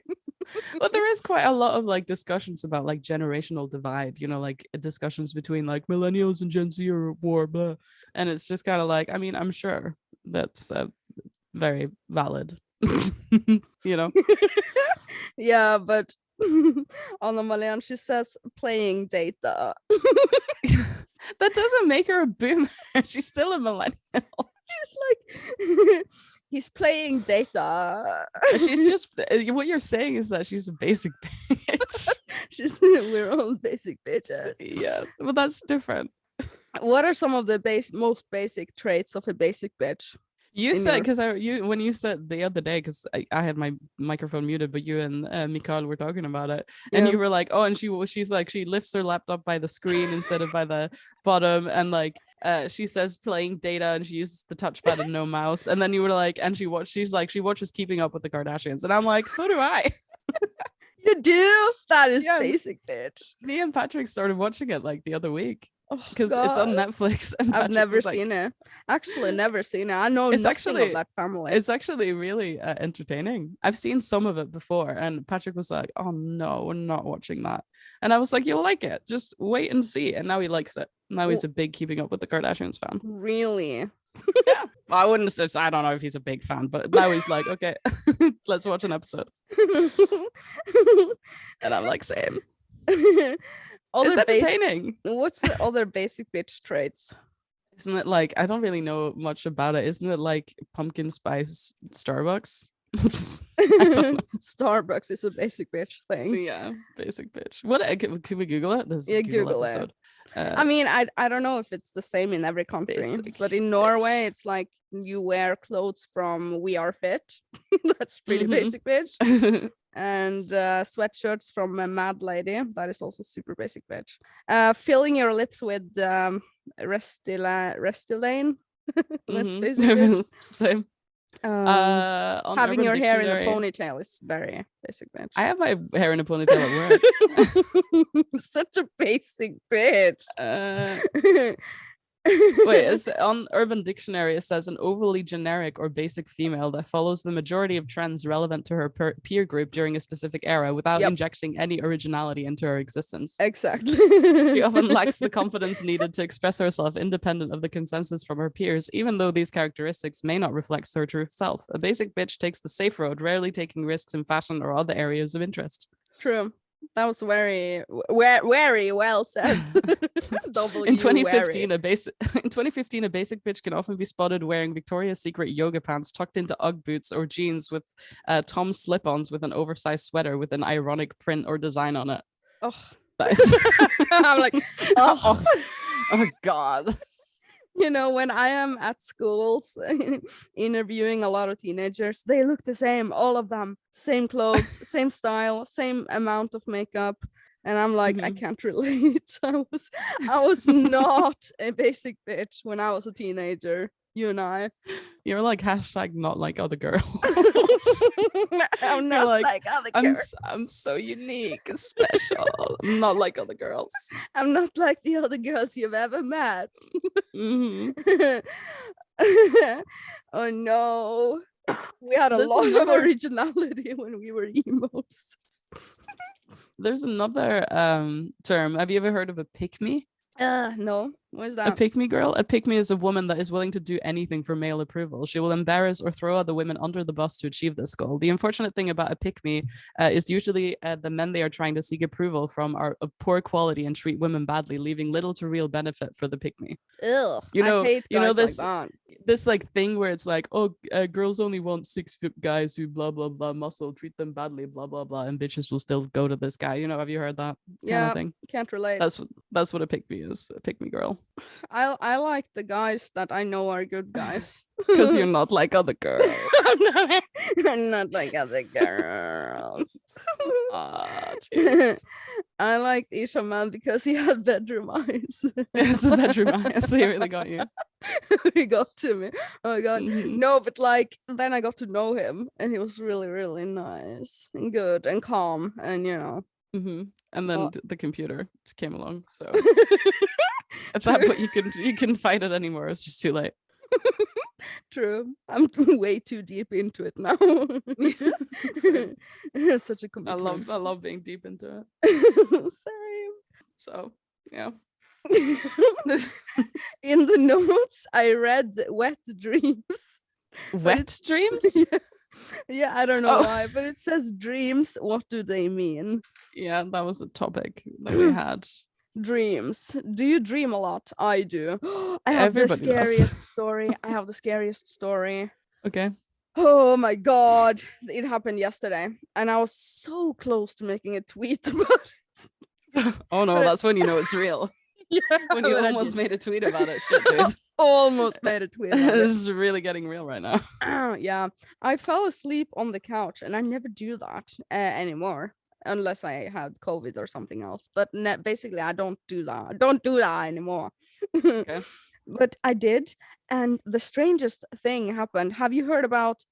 Well, there is quite a lot of like discussions about like generational divide, like discussions between like millennials and Gen Z or war, blah. And it's just kind of like, I mean, I'm sure that's very valid.
Yeah, but on the Malayan, she says playing data.
That doesn't make her a boomer. She's still a millennial.
She's like, he's playing data.
She's just what you're saying is that she's a basic bitch.
We're all basic bitches.
Yeah, but that's different.
What are some of the most basic traits of a basic bitch?
You
in
said
your-
because when you said the other day, because I had my microphone muted, but you and Mikael were talking about it, and
Yeah.
you were like, oh, and she's like, she lifts her laptop by the screen instead of by the bottom, and like she says playing data, and she uses the touchpad and no mouse, and then you were like, and she watches Keeping Up with the Kardashians, and I'm like, so do I.
You do? That is
Yeah.
basic bitch.
Me and Patrick started watching it like the other week
Oh,
because it's on
God.
Netflix, and
I've
Patrick
never
was like,
seen it. Actually, never seen it. I know
It's
nothing
actually-
of that family.
It's actually really entertaining. I've seen some of it before, and Patrick was like, "Oh no, we're not watching that." And I was like, "You'll like it. Just wait and see." And now he likes it. Now he's a big Keeping Up with the Kardashians fan.
Really?
Yeah, well, I wouldn't say. I don't know if he's a big fan, but now he's like, "Okay, let's watch an episode." And I'm like, "Same." It's entertaining.
What's the other basic bitch traits?
Isn't it like I don't really know much about it? Isn't it like pumpkin spice Starbucks? I don't know.
Starbucks is a basic bitch thing.
Yeah, basic bitch. What can we Google it? This is
Yeah,
a Google
Google it.
episode.
I mean, I don't know if it's the same in every country,
Basic
but in Norway,
bitch.
it's like you wear clothes from We Are Fit. That's pretty
Mhm.
basic bitch. And sweatshirts from a Mad Lady. That is also super basic bitch. Filling your lips with Restylane. That's
Mhm.
basic bitch.
Same. On
Having
Urban
your hair in a
Dictionary,
ponytail is very basic bitch.
I have my hair in a ponytail at work.
Such a basic bitch.
Wait, it's on Urban Dictionary. It says an overly generic or basic female that follows the majority of trends relevant to her peer group during a specific era without
Yep.
injecting any originality into her existence.
Exactly.
She often lacks the confidence needed to express herself independent of the consensus from her peers, even though these characteristics may not reflect her true self. A basic bitch takes the safe road, rarely taking risks in fashion or other areas of interest.
True. That was very well said.
In 2015, a basic bitch can often be spotted wearing Victoria's Secret yoga pants tucked into UGG boots or jeans with Tom slip-ons with an oversized sweater with an ironic print or design on it.
Oh,
Nice.
I'm like, oh.
Oh God.
You know, when I am at schools interviewing a lot of teenagers, they look the same, all of them, same clothes, same style, same amount of makeup, and I'm like, I can't relate. I was not a basic bitch when I was a teenager. You and I.
You're like hashtag not like other girls.
I'm not like other girls.
I'm so unique, special. I'm not like other girls.
I'm not like the other girls you've ever met. Oh no. We had a lot of originality when we were emos.
There's another term. Have you ever heard of a pick-me?
No. What is that?
A pick-me girl? A pick-me is a woman that is willing to do anything for male approval. She will embarrass or throw other women under the bus to achieve this goal. The unfortunate thing about a pick-me is usually the men they are trying to seek approval from are of poor quality and treat women badly, leaving little to real benefit for the pick-me.
Ugh,
I
hate guys like that.
This like thing where it's like, oh, girls only want 6 foot guys who blah blah blah muscle, treat them badly, blah blah blah, and bitches will still go to this guy. You know, have you heard that kind of thing?
Can't relate.
That's what a pick-me is. A pick-me girl.
I like the guys that I know are good guys.
Because you're not like other girls.
I'm not like other girls.
Jeez.
I like Ircha man because he had bedroom eyes.
It's the bedroom eyes. They really got you.
He got to me. Oh my god. No, but like then I got to know him and he was really, really nice and good and calm and you know.
And then the computer came along. So at that point you couldn't fight it anymore. It's just too late.
True. I'm way too deep into it now. Such a commitment.
I love being deep into
it. Same.
So yeah.
In the notes I read wet dreams.
Wet dreams?
Yeah, I don't know why, but it says dreams. What do they mean?
Yeah, that was a topic that we had.
Dreams. Do you dream a lot? I do. I have the scariest story. I have the scariest story.
Okay.
Oh my god. It happened yesterday. And I was so close to making a tweet about it.
Oh no, that's when you know it's real.
Yeah,
when you almost made a tweet about it. Shit, dude.
Almost made a tweet about it.
This is really getting real right now.
Yeah. I fell asleep on the couch and I never do that anymore. Unless I had COVID or something else. But basically, I don't do that. I don't do that anymore.
Okay.
But I did. And the strangest thing happened. Have you heard about,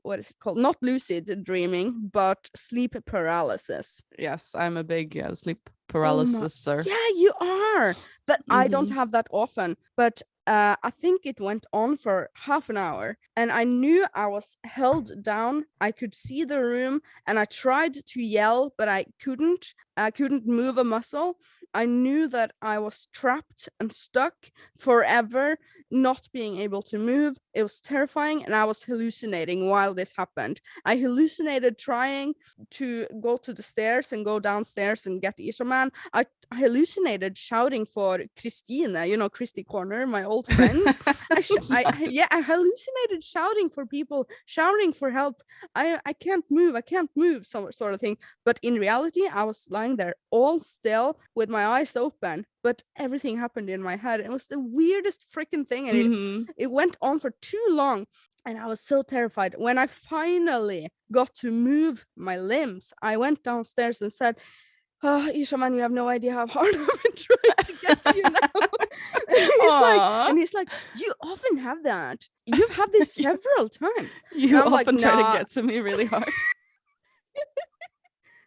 what is it called? Not lucid dreaming, but sleep paralysis.
Yes, I'm a big sleep paralysis, sir.
Yeah, you are. But I don't have that often. But I think it went on for half an hour and I knew I was held down. I could see the room and I tried to yell, but I couldn't move a muscle. I knew that I was trapped and stuck forever, not being able to move. It was terrifying and I was hallucinating while this happened. I hallucinated trying to go to the stairs and go downstairs and get Ircha man. I hallucinated shouting for Christina, you know, Christy Corner, my old friend. I hallucinated shouting for people, shouting for help. I can't move, some sort of thing. But in reality, I was lying there all still with my eyes open. But everything happened in my head. It was the weirdest freaking thing. And it went on for too long. And I was so terrified. When I finally got to move my limbs, I went downstairs and said, "Oh, Ircha man, you have no idea how hard I've been trying to get to you now." and he's like, "You often have that. You've had this several times."
You often try to get to me really hard.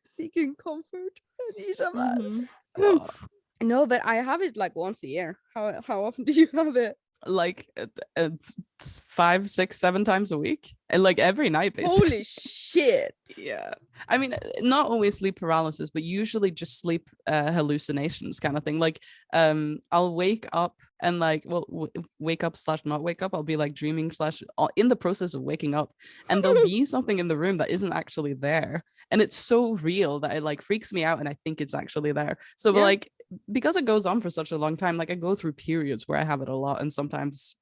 Seeking comfort. Ircha man. No, but I have it like once a year. How often do you have it?
like 5, 6, 7 times a week, and like every night basically.
Holy shit.
Yeah, I mean, not always sleep paralysis, but usually just sleep hallucinations kind of thing. Like I'll wake up and like, well, wake up slash not wake up, I'll be like dreaming slash in the process of waking up, and there'll be something in the room that isn't actually there, and it's so real that it like freaks me out, and I think it's actually there. So
Yeah.
like, because it goes on for such a long time, like I go through periods where I have it a lot, and sometimes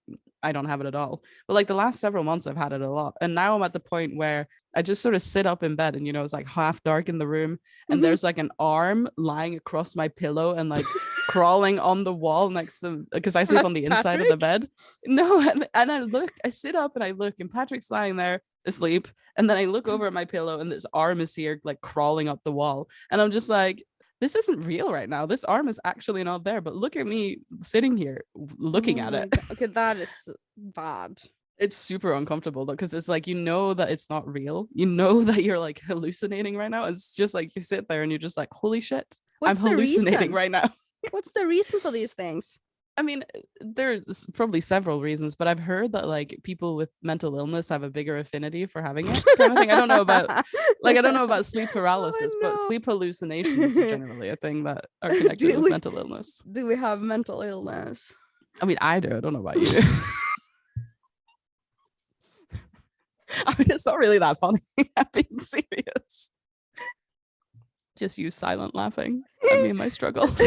I don't have it at all. But like the last several months, I've had it a lot, and now I'm at the point where I just sort of sit up in bed, and it's like half dark in the room, and there's like an arm lying across my pillow and like crawling on the wall next to, because I sleep on the inside of the bed. No, and I sit up and I look, and Patrick's lying there asleep, and then I look over at my pillow, and this arm is here like crawling up the wall, and I'm just like, this isn't real right now. This arm is actually not there, but look at me sitting here looking at it.
Okay, that is bad.
It's super uncomfortable because it's like, that it's not real. That you're like hallucinating right now. It's just like you sit there and you're just like, holy shit, I'm hallucinating right now.
What's the reason for these things?
I mean, there's probably several reasons, but I've heard that like people with mental illness have a bigger affinity for having it, kind of thing. I don't know about sleep paralysis, but sleep hallucinations are generally a thing that are connected with mental illness.
Do we have mental illness?
I mean, I do. I don't know about you. I mean, it's not really that funny. I'm being serious. Just you silent laughing at me and my struggles.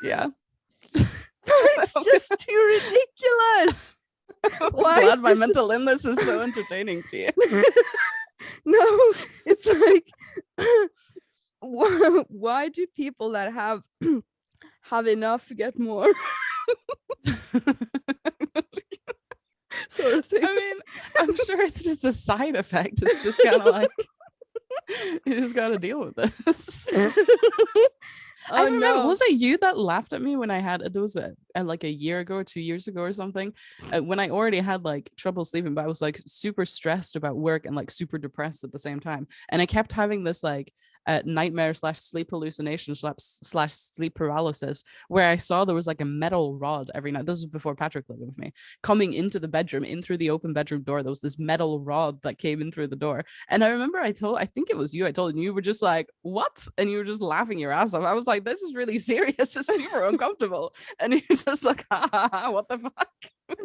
Yeah.
It's just too ridiculous.
Why glad my mental illness is so entertaining to you.
No, it's like why do people that have enough get more? Sort of thing.
I mean, I'm sure it's just a side effect. It's just kind of like you just got to deal with this. I remember, was it you that laughed at me when I had those like a year ago or 2 years ago or something, when I already had like trouble sleeping, but I was like super stressed about work and like super depressed at the same time, and I kept having this like nightmare slash sleep hallucination slash sleep paralysis, where I saw there was like a metal rod every night. This was before Patrick lived with me, coming into the bedroom, in through the open bedroom door. There was this metal rod that came in through the door, and I remember I think it was you, I told, and you were just like, what? And you were just laughing your ass off. I was like, this is really serious. It's super uncomfortable. And you're just like, ha, ha, ha, what the fuck?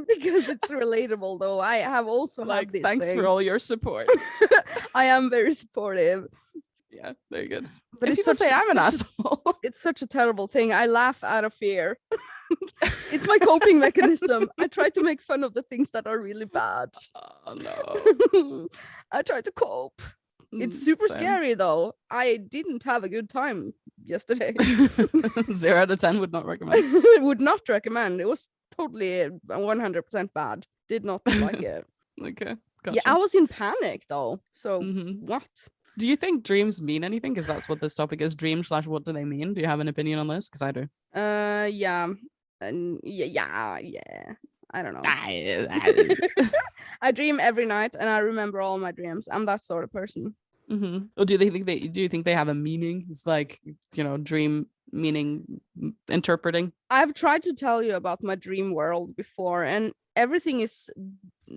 Because it's relatable though. I have also
like, thanks things. For all your support.
I am very supportive.
Yeah, very good.
But
people say I'm an asshole.
It's such a terrible thing. I laugh out of fear. It's my coping mechanism. I try to make fun of the things that are really bad.
Oh no.
I try to cope. It's super scary though. I didn't have a good time yesterday.
0 out of 10 would not recommend.
Would not recommend. It was totally 100% bad. Did not like it.
Okay. Gotcha.
Yeah, I was in panic though. So what?
Do you think dreams mean anything? Because that's what this topic is. Dream / what do they mean? Do you have an opinion on this? Because I do.
Yeah. Yeah. I don't know. I dream every night and I remember all my dreams. I'm that sort of person.
Mm-hmm. Or do you think they have a meaning? It's like, dream meaning interpreting.
I've tried to tell you about my dream world before, and everything is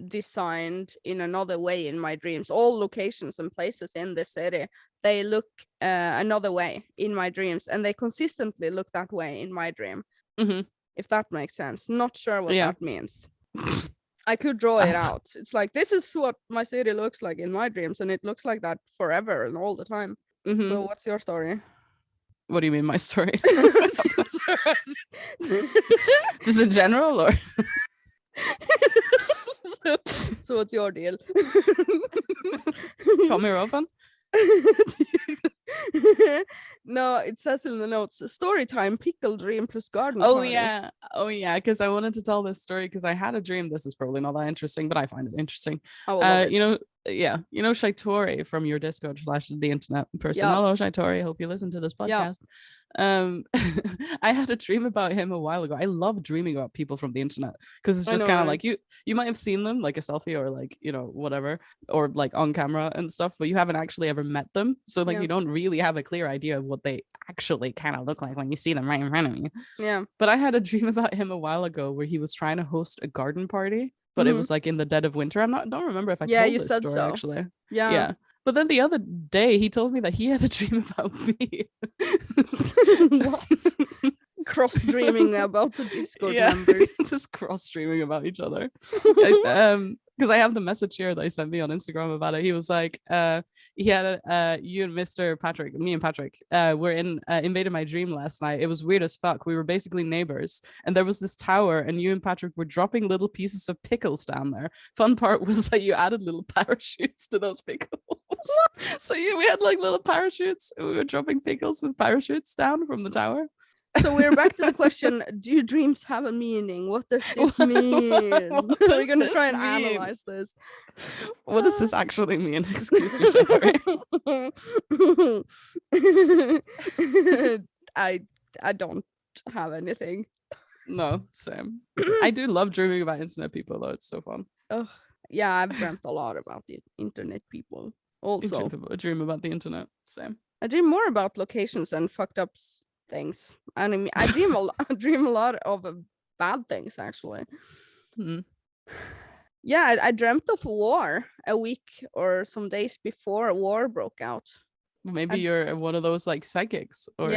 designed in another way in my dreams. All locations and places in the city, they look another way in my dreams, and they consistently look that way in my dream.
Mm-hmm.
If that makes sense. Not sure what that means. I could draw it out. It's like, this is what my city looks like in my dreams, and it looks like that forever and all the time. Mm-hmm. So what's your story?
What do you mean my story? Just in general, or?
So what's your deal?
Call me Robin?
No, it says in the notes, story time, pickle dream plus garden party.
Yeah, because I wanted to tell this story because I had a dream. This is probably not that interesting, but I find it interesting. Shaitori from your Discord / the internet person. Yep. Hello, Shaitori. Hope you listen to this podcast. Yep. I had a dream about him a while ago. I love dreaming about people from the internet because it's just kind of like you might have seen them, like a selfie or like whatever, or like on camera and stuff, but you haven't actually ever met them, so like you don't really have a clear idea of what they actually kind of look like when you see them right in front of you.
Yeah.
But I had a dream about him a while ago where he was trying to host a garden party, but it was like in the dead of winter. Don't remember if I told
you
this
said
story
so.
actually.
Yeah.
But then the other day he told me that he had a dream about me.
What? Cross dreaming about the Discord members.
Just cross dreaming about each other. Because I have the message here that he sent me on Instagram about it. He was like, he had you and Mr. Patrick, me and Patrick, were invaded my dream last night. It was weird as fuck. We were basically neighbors, and there was this tower, and you and Patrick were dropping little pieces of pickles down there. Fun part was that you added little parachutes to those pickles. So we had like little parachutes, and we were dropping pickles with parachutes down from the tower.
So we're back to the question: do dreams have a meaning? What does this mean?
What
So
does
we're gonna
this
try and
mean?
analyze this.
What does this actually mean? Excuse me, Shattery.
I don't have anything.
No, same. I do love dreaming about internet people though. It's so fun.
Oh, yeah, I've dreamt a lot about the internet people. Also,
I dream about the internet. Same.
I dream more about locations and fucked up things. And I mean, I dream a lot of bad things actually. Yeah, I dreamt of war a week or some days before war broke out.
Maybe you're one of those like psychics, or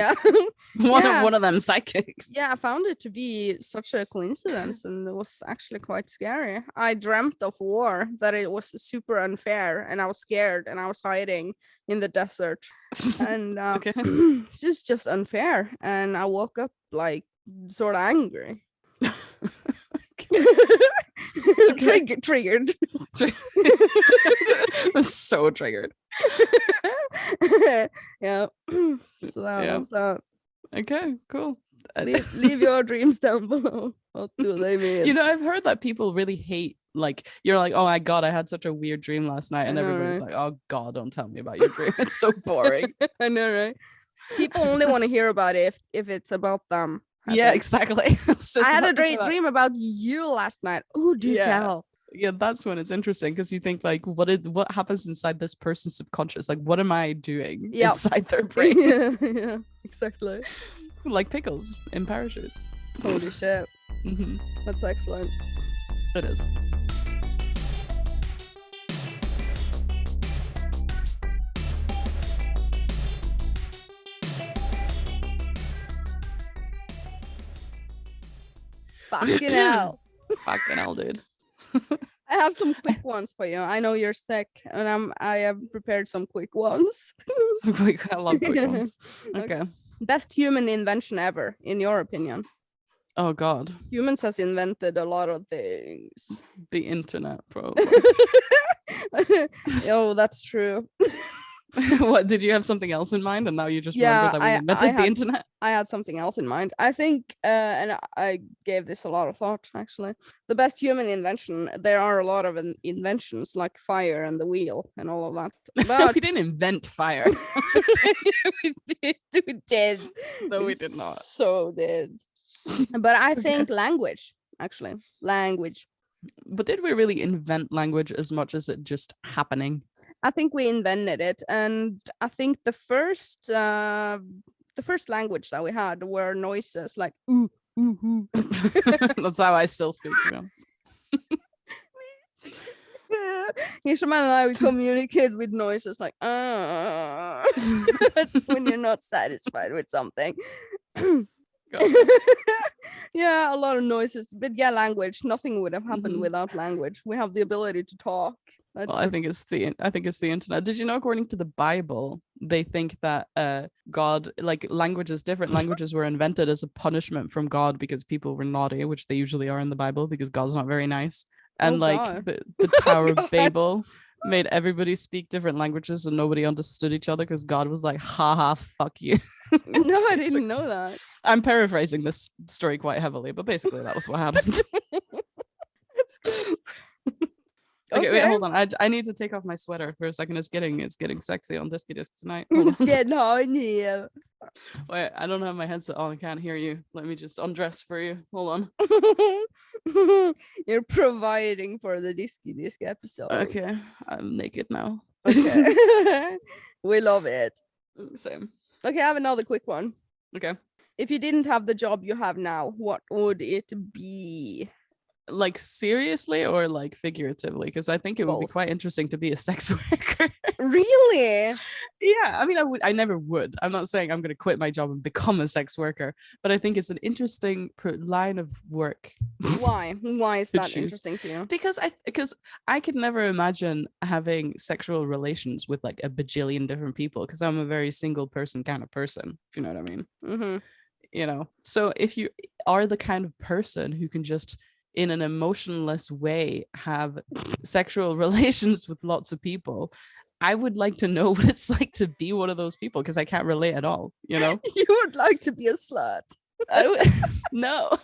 one
of them psychics.
Yeah, I found it to be such a coincidence, and it was actually quite scary. I dreamt of war, that it was super unfair, and I was scared, and I was hiding in the desert, and it's just unfair. And I woke up like sort of angry. Triggered.
So triggered.
Yeah. So that was that.
Okay, cool.
Leave your dreams down below. What do they mean?
You know, I've heard that people really hate, like, you're like, oh my god, I had such a weird dream last night, and everybody's like, oh god, don't tell me about your dream. It's so boring.
I know, right? People only want to hear about it if it's about them.
Yeah, exactly.
I had a dream about you last night. Oh, do tell.
Yeah, that's when it's interesting, because you think like, what happens inside this person's subconscious? Like, what am I doing inside their brain?
Yeah, exactly.
Like pickles in parachutes.
Holy shit. That's excellent.
It is.
Fucking hell.
Fucking hell, dude.
I have some quick ones for you. I know you're sick, and I have prepared some quick ones.
I love quick ones. Okay.
Best human invention ever, in your opinion?
Oh god.
Humans has invented a lot of things.
The internet, probably.
Oh, that's true.
What, did you have something else in mind, and now you just remember that we invented the internet?
I had something else in mind. I think, and I gave this a lot of thought actually. The best human invention. There are a lot of inventions like fire and the wheel and all of that. But
we didn't invent fire.
We did.
No, we did not.
So did. But I think language.
But did we really invent language as much as it just happening?
I think we invented it, and I think the first language that we had were noises like ooh, ooh, ooh.
That's how I still speak, to be honest.
Ishmael and I would communicate with noises like that's when you're not satisfied with something. Yeah, a lot of noises, but yeah, language. Nothing would have happened without language. We have the ability to talk.
I think it's the internet. Did you know, according to the Bible, they think that God, like different languages were invented as a punishment from God because people were naughty, which they usually are in the Bible because God's not very nice. And the Tower of Babel made everybody speak different languages and nobody understood each other because God was like, haha, fuck you.
No, I didn't know that.
I'm paraphrasing this story quite heavily, but basically that was what happened.
That's good.
Okay, wait, hold on. I need to take off my sweater for a second. It's getting sexy on Diskydisk tonight.
It's getting hot in here.
Wait, I don't have my headset on. I can't hear you. Let me just undress for you. Hold
on. You're providing for the Diskydisk episode.
Okay, I'm naked now.
Okay. We love it.
Same.
Okay, I have another quick one.
Okay.
If you didn't have the job you have now, what would it be?
Like seriously or like figuratively? Because I think it would be
Both.
quite interesting to be a sex worker.
Really?
Yeah, I mean, I never would. I'm not saying I'm going to quit my job and become a sex worker, but I think it's an interesting line of work.
Why? Why is
to
that
choose.
interesting to you?
Because I could never imagine having sexual relations with like a bajillion different people because I'm a very single person kind of person, if you know what I mean.
Mm-hmm.
You know, so if you are the kind of person who can just in an emotionless way have sexual relations with lots of people, I would like to know what it's like to be one of those people because I can't relate at all, you know.
You would like to be a slut.
No.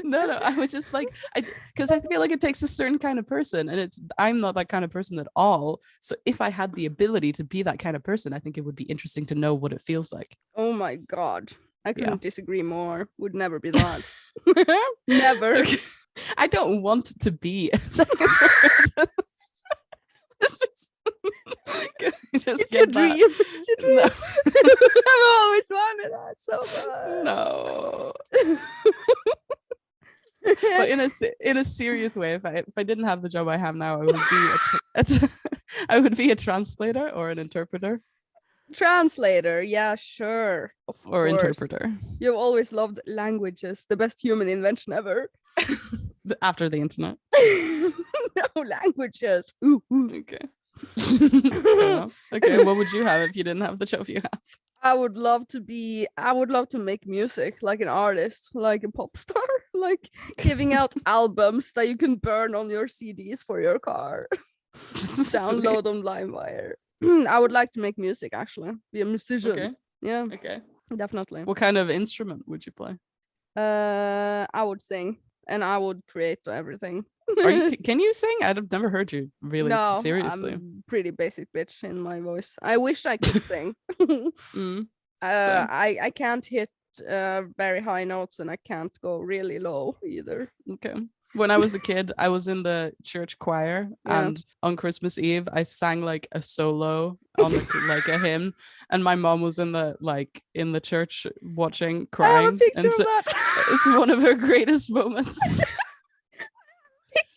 No, I was just like, because I feel like it takes a certain kind of person, and I'm not that kind of person at all. So if I had the ability to be that kind of person, I think it would be interesting to know what it feels like.
Oh my god. I couldn't
Yeah.
disagree more. Would never be that. Never.
Okay. I don't want to be a sex worker. Just
It's a dream. It's a dream.
No.
I've always wanted that so bad.
No. But in a serious way, if I didn't have the job I have now, I would be I would be a translator or an interpreter.
Translator, yeah, sure. Of
or
course.
Interpreter.
You've always loved languages, the best human invention ever.
After the internet.
No, languages. Ooh.
Okay. Okay, what would you have if you didn't have the job you have?
I would love to make music like an artist, like a pop star, like giving out albums that you can burn on your CDs for your car. Download on LimeWire. I would like to make music, actually. Be a musician.
Okay.
Yeah.
Okay.
Definitely.
What kind of instrument would you play?
I would sing and I would create everything.
Can you sing? I've never heard you really seriously.
I'm pretty basic bitch in my voice. I wish I could sing. I can't hit very high notes and I can't go really low either.
Okay. When I was a kid, I was in the church choir, and on Christmas Eve, I sang like a solo on like a hymn, and my mom was in the church watching, crying.
I have a picture of that.
It's one of her greatest moments.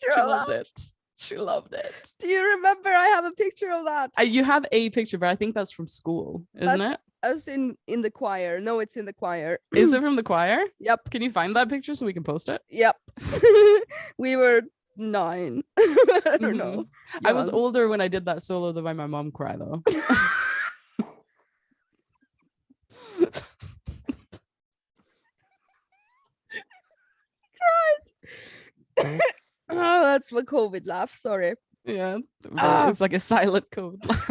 She
loved it. She loved it.
Do you remember? I have a picture of that.
You have a picture, but I think that's from school, isn't it?
Us in the choir. No, it's in the choir.
Is it from the choir?
Yep.
Can you find that picture so we can post it?
Yep. We were 9. I don't know.
I was older when I did that solo that made my mom cry though.
Cried. Oh, that's my COVID laugh. Sorry.
Yeah. It's like a silent COVID laugh.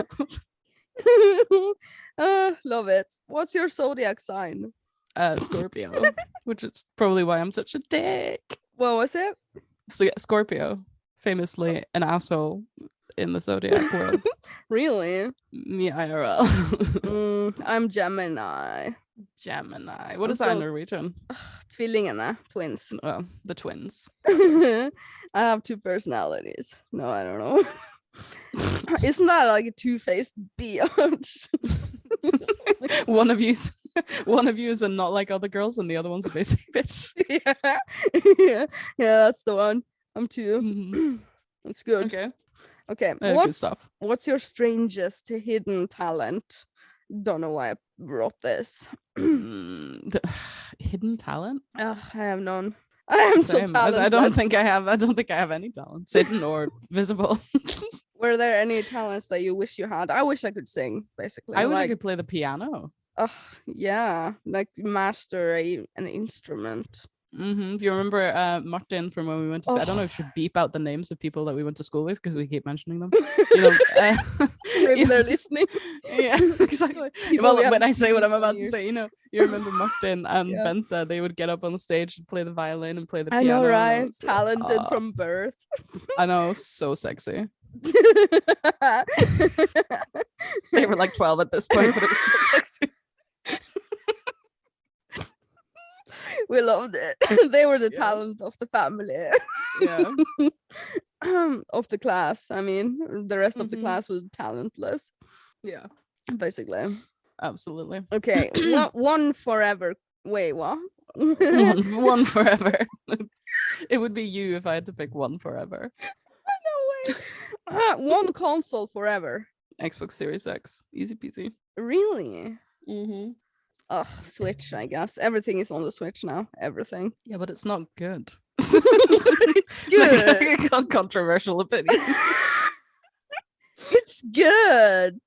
Love it. What's your zodiac sign?
Scorpio, which is probably why I'm such a dick.
What was it?
So yeah, Scorpio, famously an asshole in the zodiac world.
Really?
Me IRL.
I'm Gemini.
What is that in Norwegian?
Tvillingene, twins.
Oh, the twins.
I have 2 personalities. No, I don't know. Isn't that like a two-faced biatch?
One of you is a not like other girls, and the other one's a basic bitch.
Yeah, that's the one. I'm 2. Mm-hmm. That's good. Okay.
Good stuff.
What's your strangest hidden talent? Don't know why I wrote this.
Hidden talent?
I have none. I am so talentless.
I don't think I have any talents, hidden or visible.
Were there any talents that you wish you had? I wish I could sing, basically.
I wish I could play the piano.
Yeah, like master an instrument.
Do you remember Martin from when we went to school? I don't know if we should beep out the names of people that we went to school with because we keep mentioning them. You know,
maybe they're listening.
Yeah, exactly. Well, when I say what I'm about to say, you know, you remember Martin and Benta, they would get up on the stage and play the violin and play the piano.
I know, right? Talented from birth.
I know, so sexy. They were like 12 at this point, but it was still sexy.
We loved it. They were the talent of the family.
Yeah.
Of the class. I mean, the rest of the class was talentless.
Yeah.
Basically.
Absolutely.
Okay, one forever. Wait, what?
one forever. It would be you if I had to pick one forever.
No way. One console forever.
Xbox Series X. Easy peasy.
Really?
Mm-hmm.
Ugh, Switch, I guess. Everything is on the Switch now. Everything.
Yeah, but it's not good.
It's good.
Like, controversial opinion.
It's good.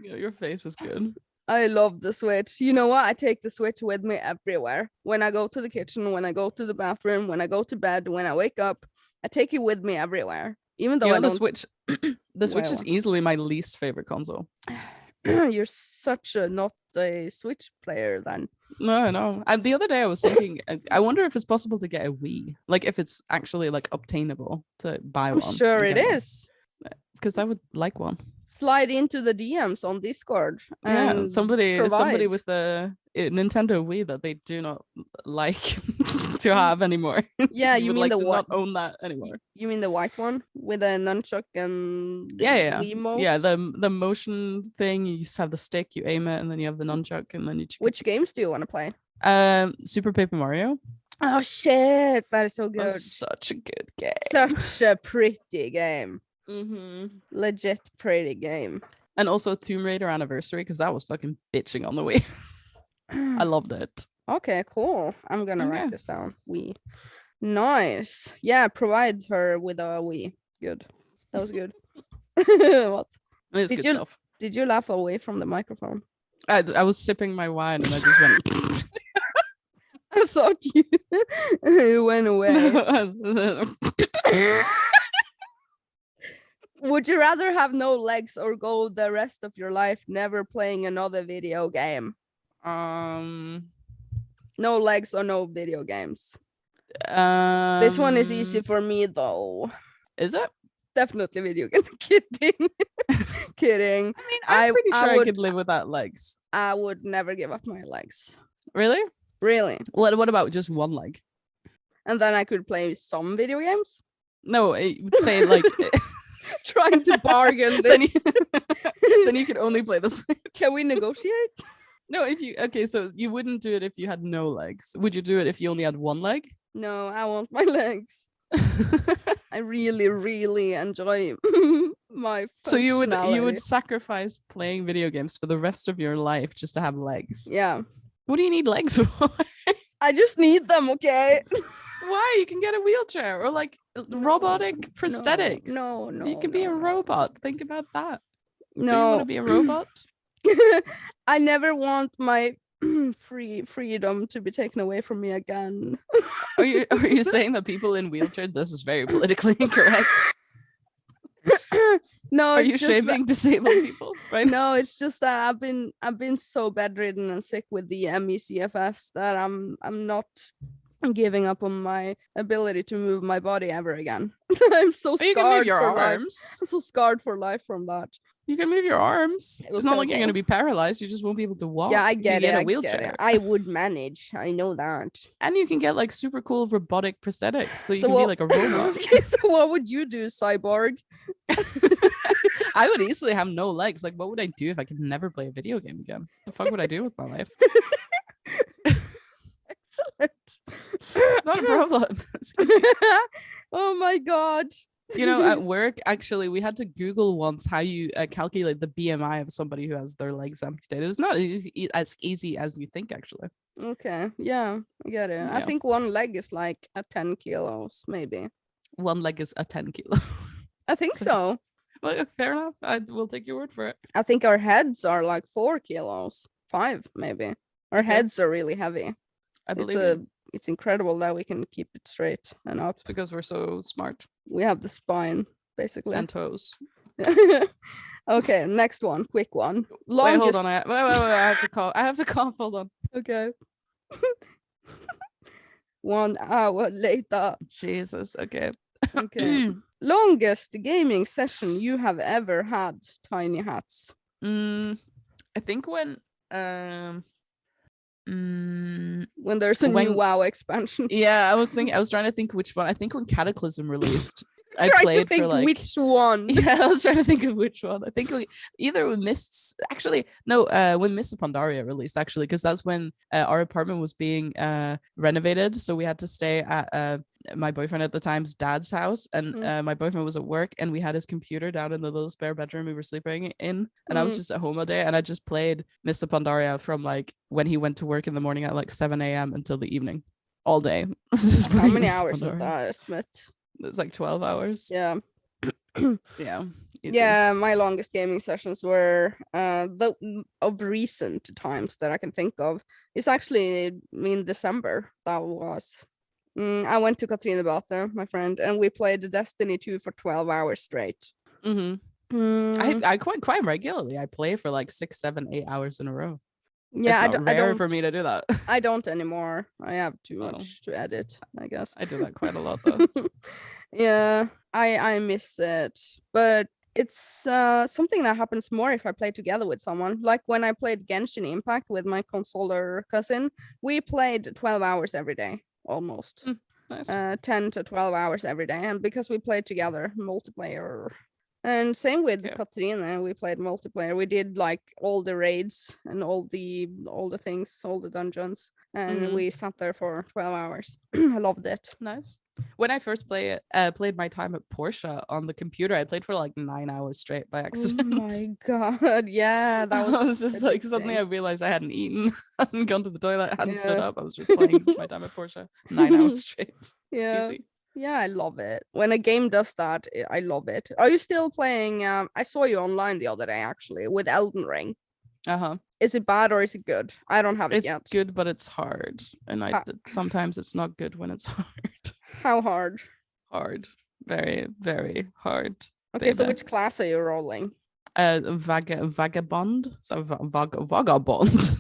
Yeah, your face is good.
I love the Switch. You know what? I take the Switch with me everywhere. When I go to the kitchen, when I go to the bathroom, when I go to bed, when I wake up, I take it with me everywhere. Even though
the Switch, the Switch is easily my least favorite console.
You're such a not a Switch player then.
No. And the other day I was thinking, I wonder if it's possible to get a Wii. Like if it's actually like obtainable to buy one.
I'm sure it is.
Because I would like one.
Slide into the DMs on Discord.
And somebody with the Nintendo Wii that they do not like to have anymore.
Yeah, you mean
like
the
to not own that anymore.
You mean the white one with a nunchuck and
Wiimote? Yeah, the motion thing. You just have the stick, you aim it, and then you have the nunchuck, and then you.
Which games do you want to play?
Super Paper Mario.
Oh shit, that is so good.
Such a good game.
Such a pretty game.
Mm-hmm.
Legit pretty game.
And also Tomb Raider Anniversary, because that was fucking bitching on the Wii. I loved it.
Okay, cool. I'm gonna write this down. Wii. Nice. Yeah, provide her with a Wii. Good. That was good. What?
It's good stuff.
Did you laugh away from the microphone?
I was sipping my wine and I just went.
I thought you went away. Would you rather have no legs or go the rest of your life never playing another video game? No legs or no video games. This one is easy for me though.
Is it?
Definitely video game. Kidding. Kidding.
I mean, I'm pretty sure I could live without legs.
I would never give up my legs.
Really?
Really.
What about just one leg?
And then I could play some video games?
No, I would say like
trying to bargain this.
then you could only play the Switch.
Can we negotiate?
No, so you wouldn't do it if you had no legs. Would you do it if you only had one leg?
No, I want my legs. I really, really enjoy my
So you would sacrifice playing video games for the rest of your life just to have legs?
Yeah.
What do you need legs for?
I just need them, okay?
Why? You can get a wheelchair or like robotic prosthetics.
No.
You can be a robot. Think about that.
No.
Do you want to be a robot?
I never want my freedom to be taken away from me again.
Are you saying that people in wheelchairs? This is very politically incorrect.
No,
are you shaming disabled people? Right?
No, it's just that I've been so bedridden and sick with the ME/CFS that I'm not giving up on my ability to move my body ever again. I'm so scarred.
You can move your
for
arms.
Life. I'm so scarred for life from that.
You can move your arms. It's not like you're going to be paralyzed. You just won't be able to walk.
Yeah, I get it.
A wheelchair.
I would manage. I know that.
And you can get like super cool robotic prosthetics, so you can be like a robot.
Okay, so what would you do, Cyborg?
I would easily have no legs. Like, what would I do if I could never play a video game again? What the fuck would I do with my life? Excellent. Not a problem.
Oh my god.
You know, at work, actually, we had to Google once how you calculate the BMI of somebody who has their legs amputated. It's not as easy as you think, actually.
Okay, yeah, I get it. Yeah. I think one leg is like a 10 kilos, maybe.
One leg is a 10 kilo.
I think so.
Well, fair enough. I will take your word for it.
I think our heads are like 4 kilos. 5, maybe. Our heads are really heavy.
I believe
it's incredible that we can keep it straight and up.
It's because we're so smart.
We have the spine, basically.
And toes.
Okay, next one. Quick one.
Wait, hold on. Wait, I have to cough. Hold on.
Okay. 1 hour later.
Jesus. Okay.
Okay. Longest gaming session you have ever had, Tinyhats?
I think when
there's a new WoW expansion.
Yeah, I was trying to think which one. I think when Cataclysm released. I
Try to
played for
think
like
which one.
yeah, I was trying to think of which one. I think either with Mists, actually, no, when Mists of Pandaria released, actually, because that's when our apartment was being renovated. So we had to stay at my boyfriend at the time's dad's house, and my boyfriend was at work, and we had his computer down in the little spare bedroom we were sleeping in, and I was just at home all day, and I just played Mists of Pandaria from like when he went to work in the morning at like 7 a.m. until the evening, all day.
How many hours is that, Smith?
It's like 12 hours.
Yeah.
Yeah. Easy.
Yeah, my longest gaming sessions were of recent times that I can think of. It's actually in December. That was. I went to Katrinebaten, my friend, and we played Destiny 2 for 12 hours straight.
I quite regularly. I play for like 6, 7, 8 hours in a row.
Yeah,
it's rare for me to do that.
I don't anymore. I have too much to edit, I guess.
I do that quite a lot though.
Yeah, I miss it, but it's something that happens more if I play together with someone. Like when I played Genshin Impact with my consoler cousin, we played 12 hours every day, almost.
Nice.
10 to 12 hours every day, and because we played together multiplayer. And same with Katrina, we played multiplayer. We did like all the raids and all the things, all the dungeons, and we sat there for 12 hours. I loved it.
Nice. When I first played my time at Porsche on the computer, I played for like 9 hours straight by accident.
Oh my god, yeah, that was.
I was just like, suddenly I realized I hadn't eaten, hadn't gone to the toilet, hadn't stood up. I was just playing my time at Porsche 9 hours straight.
Yeah.
Easy.
Yeah, I love it. When a game does that, I love it. Are you still playing? I saw you online the other day, actually, with Elden Ring. Is it bad or is it good? I don't have it yet.
It's good, but it's hard. And sometimes it's not good when it's hard.
How hard?
Hard. Very, very hard.
Okay, so which class are you rolling?
Vagabond. So vagabond.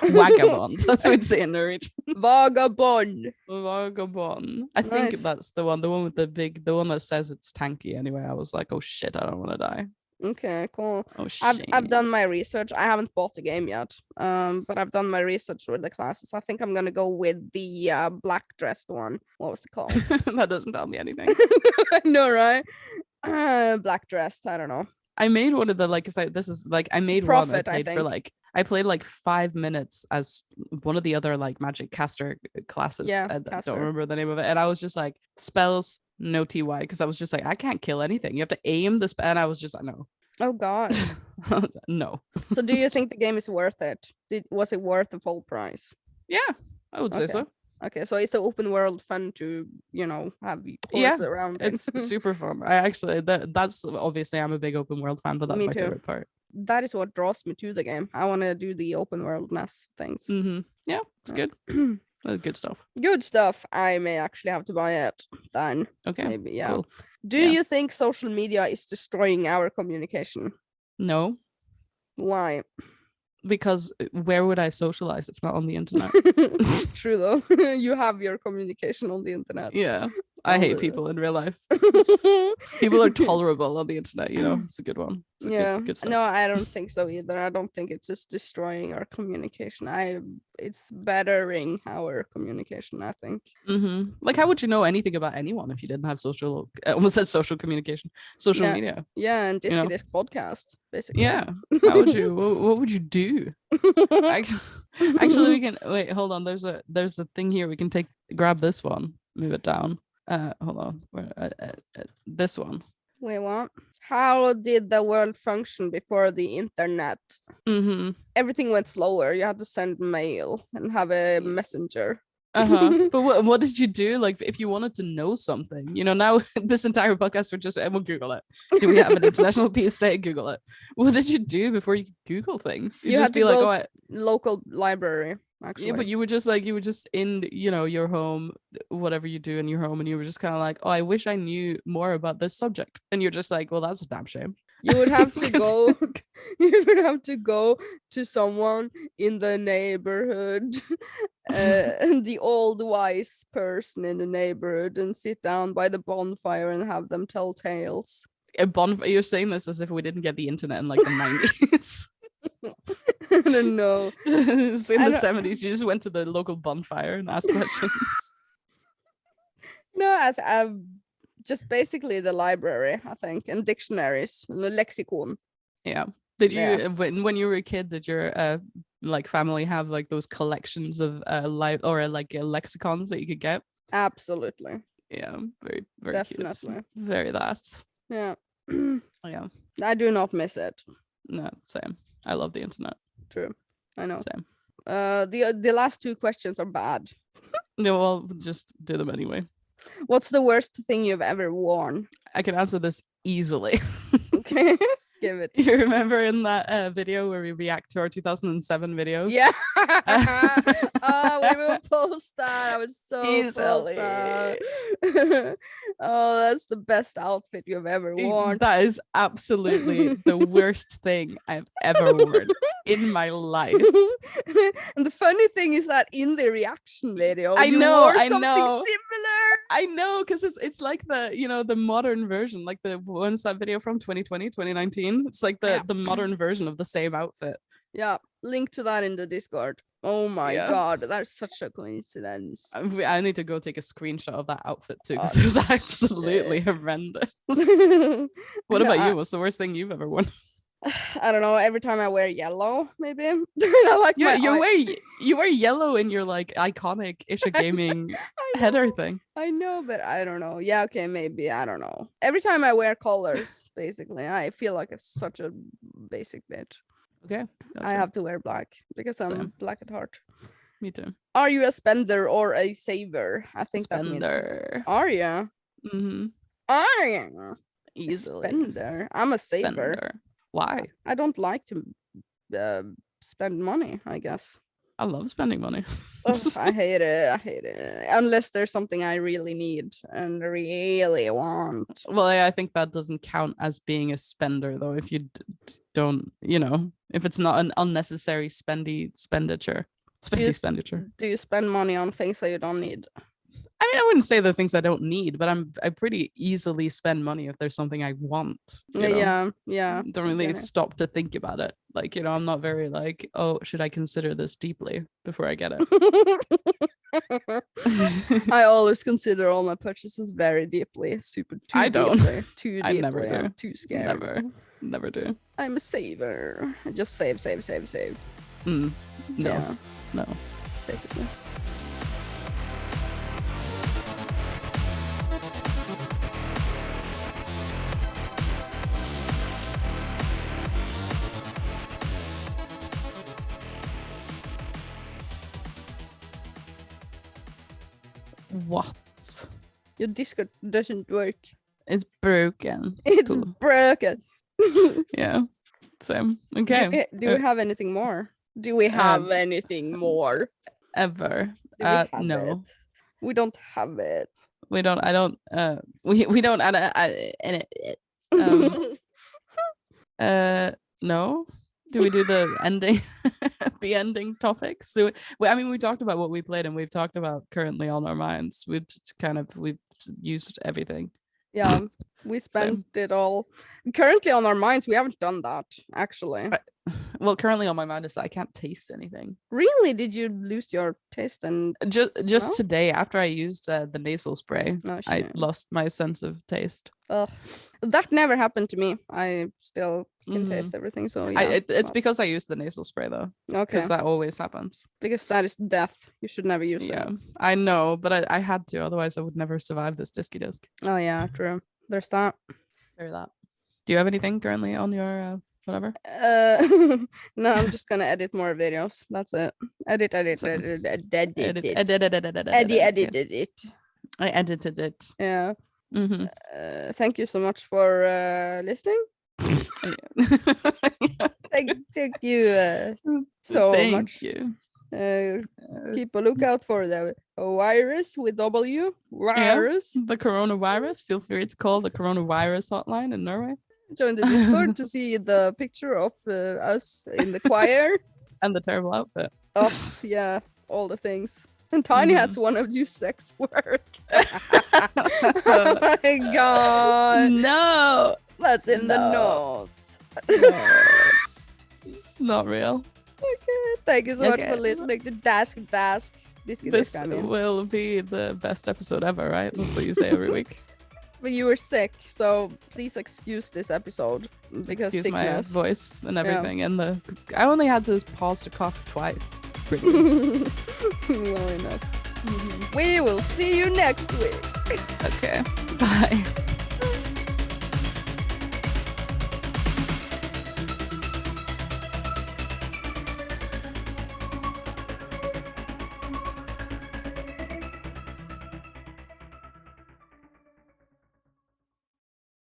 Vagabond. That's what we'd say in Norwegian.
Vagabond.
I think that's the one with the one that says it's tanky anyway. I was like, oh shit, I don't want to die.
Okay, cool.
Oh shit.
I've done my research. I haven't bought the game yet. But I've done my research with the classes. I think I'm gonna go with the black dressed one. What was it called?
That doesn't tell me anything.
I know, right? Black dressed. I don't know.
I made one of the I made
Prophet,
one. I played like 5 minutes as one of the other like magic caster classes.
Yeah,
I don't remember the name of it. And I was just like, spells, no TY, because I was just like, I can't kill anything. You have to aim the spell. And I was just like, no.
Oh god.
No.
So do you think the game is worth it? Was it worth the full price?
Yeah, I would say so.
Okay, so it's an open world fun to, have course around it.
It's super fun. I actually that's obviously I'm a big open world fan, but that's my favorite part.
That is what draws me to the game. I want to do the open worldness things.
Yeah, it's good. Good stuff.
Good stuff. I may actually have to buy it then.
Okay.
Maybe, yeah.
Cool.
Do you think social media is destroying our communication?
No.
Why?
Because where would I socialize if not on the internet?
True though. You have your communication on the internet.
Yeah. I hate people in real life. People are tolerable on the internet, it's a good one. Good stuff.
No, I don't think so either. I don't think it's just destroying our communication. It's bettering our communication, I think.
Like, how would you know anything about anyone if you didn't have social media?
Yeah, and Diskydisk podcast, basically.
Yeah. How would you? What would you do? Actually, we can wait. Hold on. There's a thing here. We can grab this one, move it down. Hold on. This one.
Wait, what? How did the world function before the internet? Everything went slower. You had to send mail and have a messenger.
But what did you do? Like, if you wanted to know something, now this entire podcast we'll Google it. Do we have an international peace day? Google it. What did you do before you could Google things?
You just be like, local library. Actually.
Yeah, but you were just in your home, whatever you do in your home, and you were just kind of like, oh, I wish I knew more about this subject, and you're just like, well, that's a damn shame.
You would have to go. You would have to go to someone in the neighborhood, the old wise person in the neighborhood, and sit down by the bonfire and have them tell tales.
You're saying this as if we didn't get the internet in like the 90s.
I don't know.
In the 70s, you just went to the local bonfire and asked questions.
No, just basically the library, I think, and dictionaries, the lexicon.
Yeah. Did you
Yeah.
when you were a kid? Did your like family have like those collections of lexicons that you could get?
Absolutely.
Yeah, very very
Definitely.
cute. Very that.
Yeah.
Yeah.
I do not miss it.
No, same. I love the internet.
True. I know.
Same.
The last two questions are bad.
No, well, just do them anyway.
What's the worst thing you've ever worn?
I can answer this easily.
Okay. Give it.
Do you remember in that video where we react to our 2007 videos?
Yeah. We will post that. I was so
Easily.
Oh, that's the best outfit you've ever worn.
That is absolutely the worst thing I've ever worn in my life.
And the funny thing is that in the reaction video,
I
you
know,
wore
I
something
know.
similar.
I know, because it's like the modern version, like when's that video from 2020, 2019? It's like the modern version of the same outfit.
Yeah, link to that in the Discord. Oh my god, that's such a coincidence.
I need to go take a screenshot of that outfit too, because it was absolutely horrendous. What about you? What's the worst thing you've ever worn?
I don't know. Every time I wear yellow, maybe. I like
you wear yellow in your like iconic Isha Gaming header thing.
I know, but I don't know. Yeah, okay, maybe. I don't know. Every time I wear colors, basically, I feel like such a basic bitch.
Okay.
Gotcha. I have to wear black because I'm
Same.
black at heart.
Me too.
Are you a spender or a saver? I think
spender.
That means. Are you?
Mm-hmm.
Are you?
Easily.
A spender. I'm a saver.
Spender. Why?
I don't like to spend money, I guess.
I love spending money.
I hate it. Unless there's something I really need and really want.
Well, I think that doesn't count as being a spender, though, if you don't, if it's not an unnecessary expenditure.
Do you spend money on things that you don't need?
I mean, I wouldn't say the things I don't need, but I pretty easily spend money if there's something I want.
Yeah.
Don't really stop to think about it. Like, I'm not very like, oh, should I consider this deeply before I get it?
I always consider all my purchases very deeply. Too deeply.
I never do.
I'm too scared.
Never do.
I'm a saver. I just save.
No.
Yeah.
No.
Basically.
What?
Your Discord doesn't work.
It's broken.
It's broken.
Yeah. Same. Okay.
Do we have anything more? Do we have anything more?
Ever? No.
It? We don't have it.
We don't. I don't. We don't. No. Do we do the ending? The ending topics? We talked about what we played, and we've talked about currently on our minds. We've used everything.
Yeah, we spent it all. Currently on our minds, we haven't done that actually.
Well, currently on my mind is that I can't taste anything.
Really? Did you lose your taste and
just today after I used the nasal spray?
Oh,
I lost my sense of taste.
Ugh. That never happened to me. I still can taste everything. So yeah,
it's because I used the nasal spray though.
Okay.
Because that always happens.
Because that is death. You should never use it.
Yeah, I know, but I had to. Otherwise, I would never survive this Diskydisk.
Oh yeah, true. There's that.
There's that. Do you have anything currently on your whatever?
No, I'm just gonna edit more videos. That's it. Edit.
Edit. I edited it.
Yeah.
Mm-hmm.
Thank you so much for listening. Thank you so much.
You.
Keep a lookout for the virus with W. Virus.
Yeah, the coronavirus. Feel free to call the coronavirus hotline in Norway.
Join the Discord to see the picture of us in the choir.
And the terrible outfit.
Oh, yeah. All the things. And Tinyhats want to do sex work. Oh my god.
No.
That's in the notes.
Not real.
Okay. Thank you so much for listening to Diskydisk.
This will be the best episode ever, right? That's what you say every week.
but you were sick, so please excuse this episode because
Excuse my
sickness.
voice and everything. And I only had to pause to cough twice. Really.
Well enough. We will see you next week.
Okay. Bye.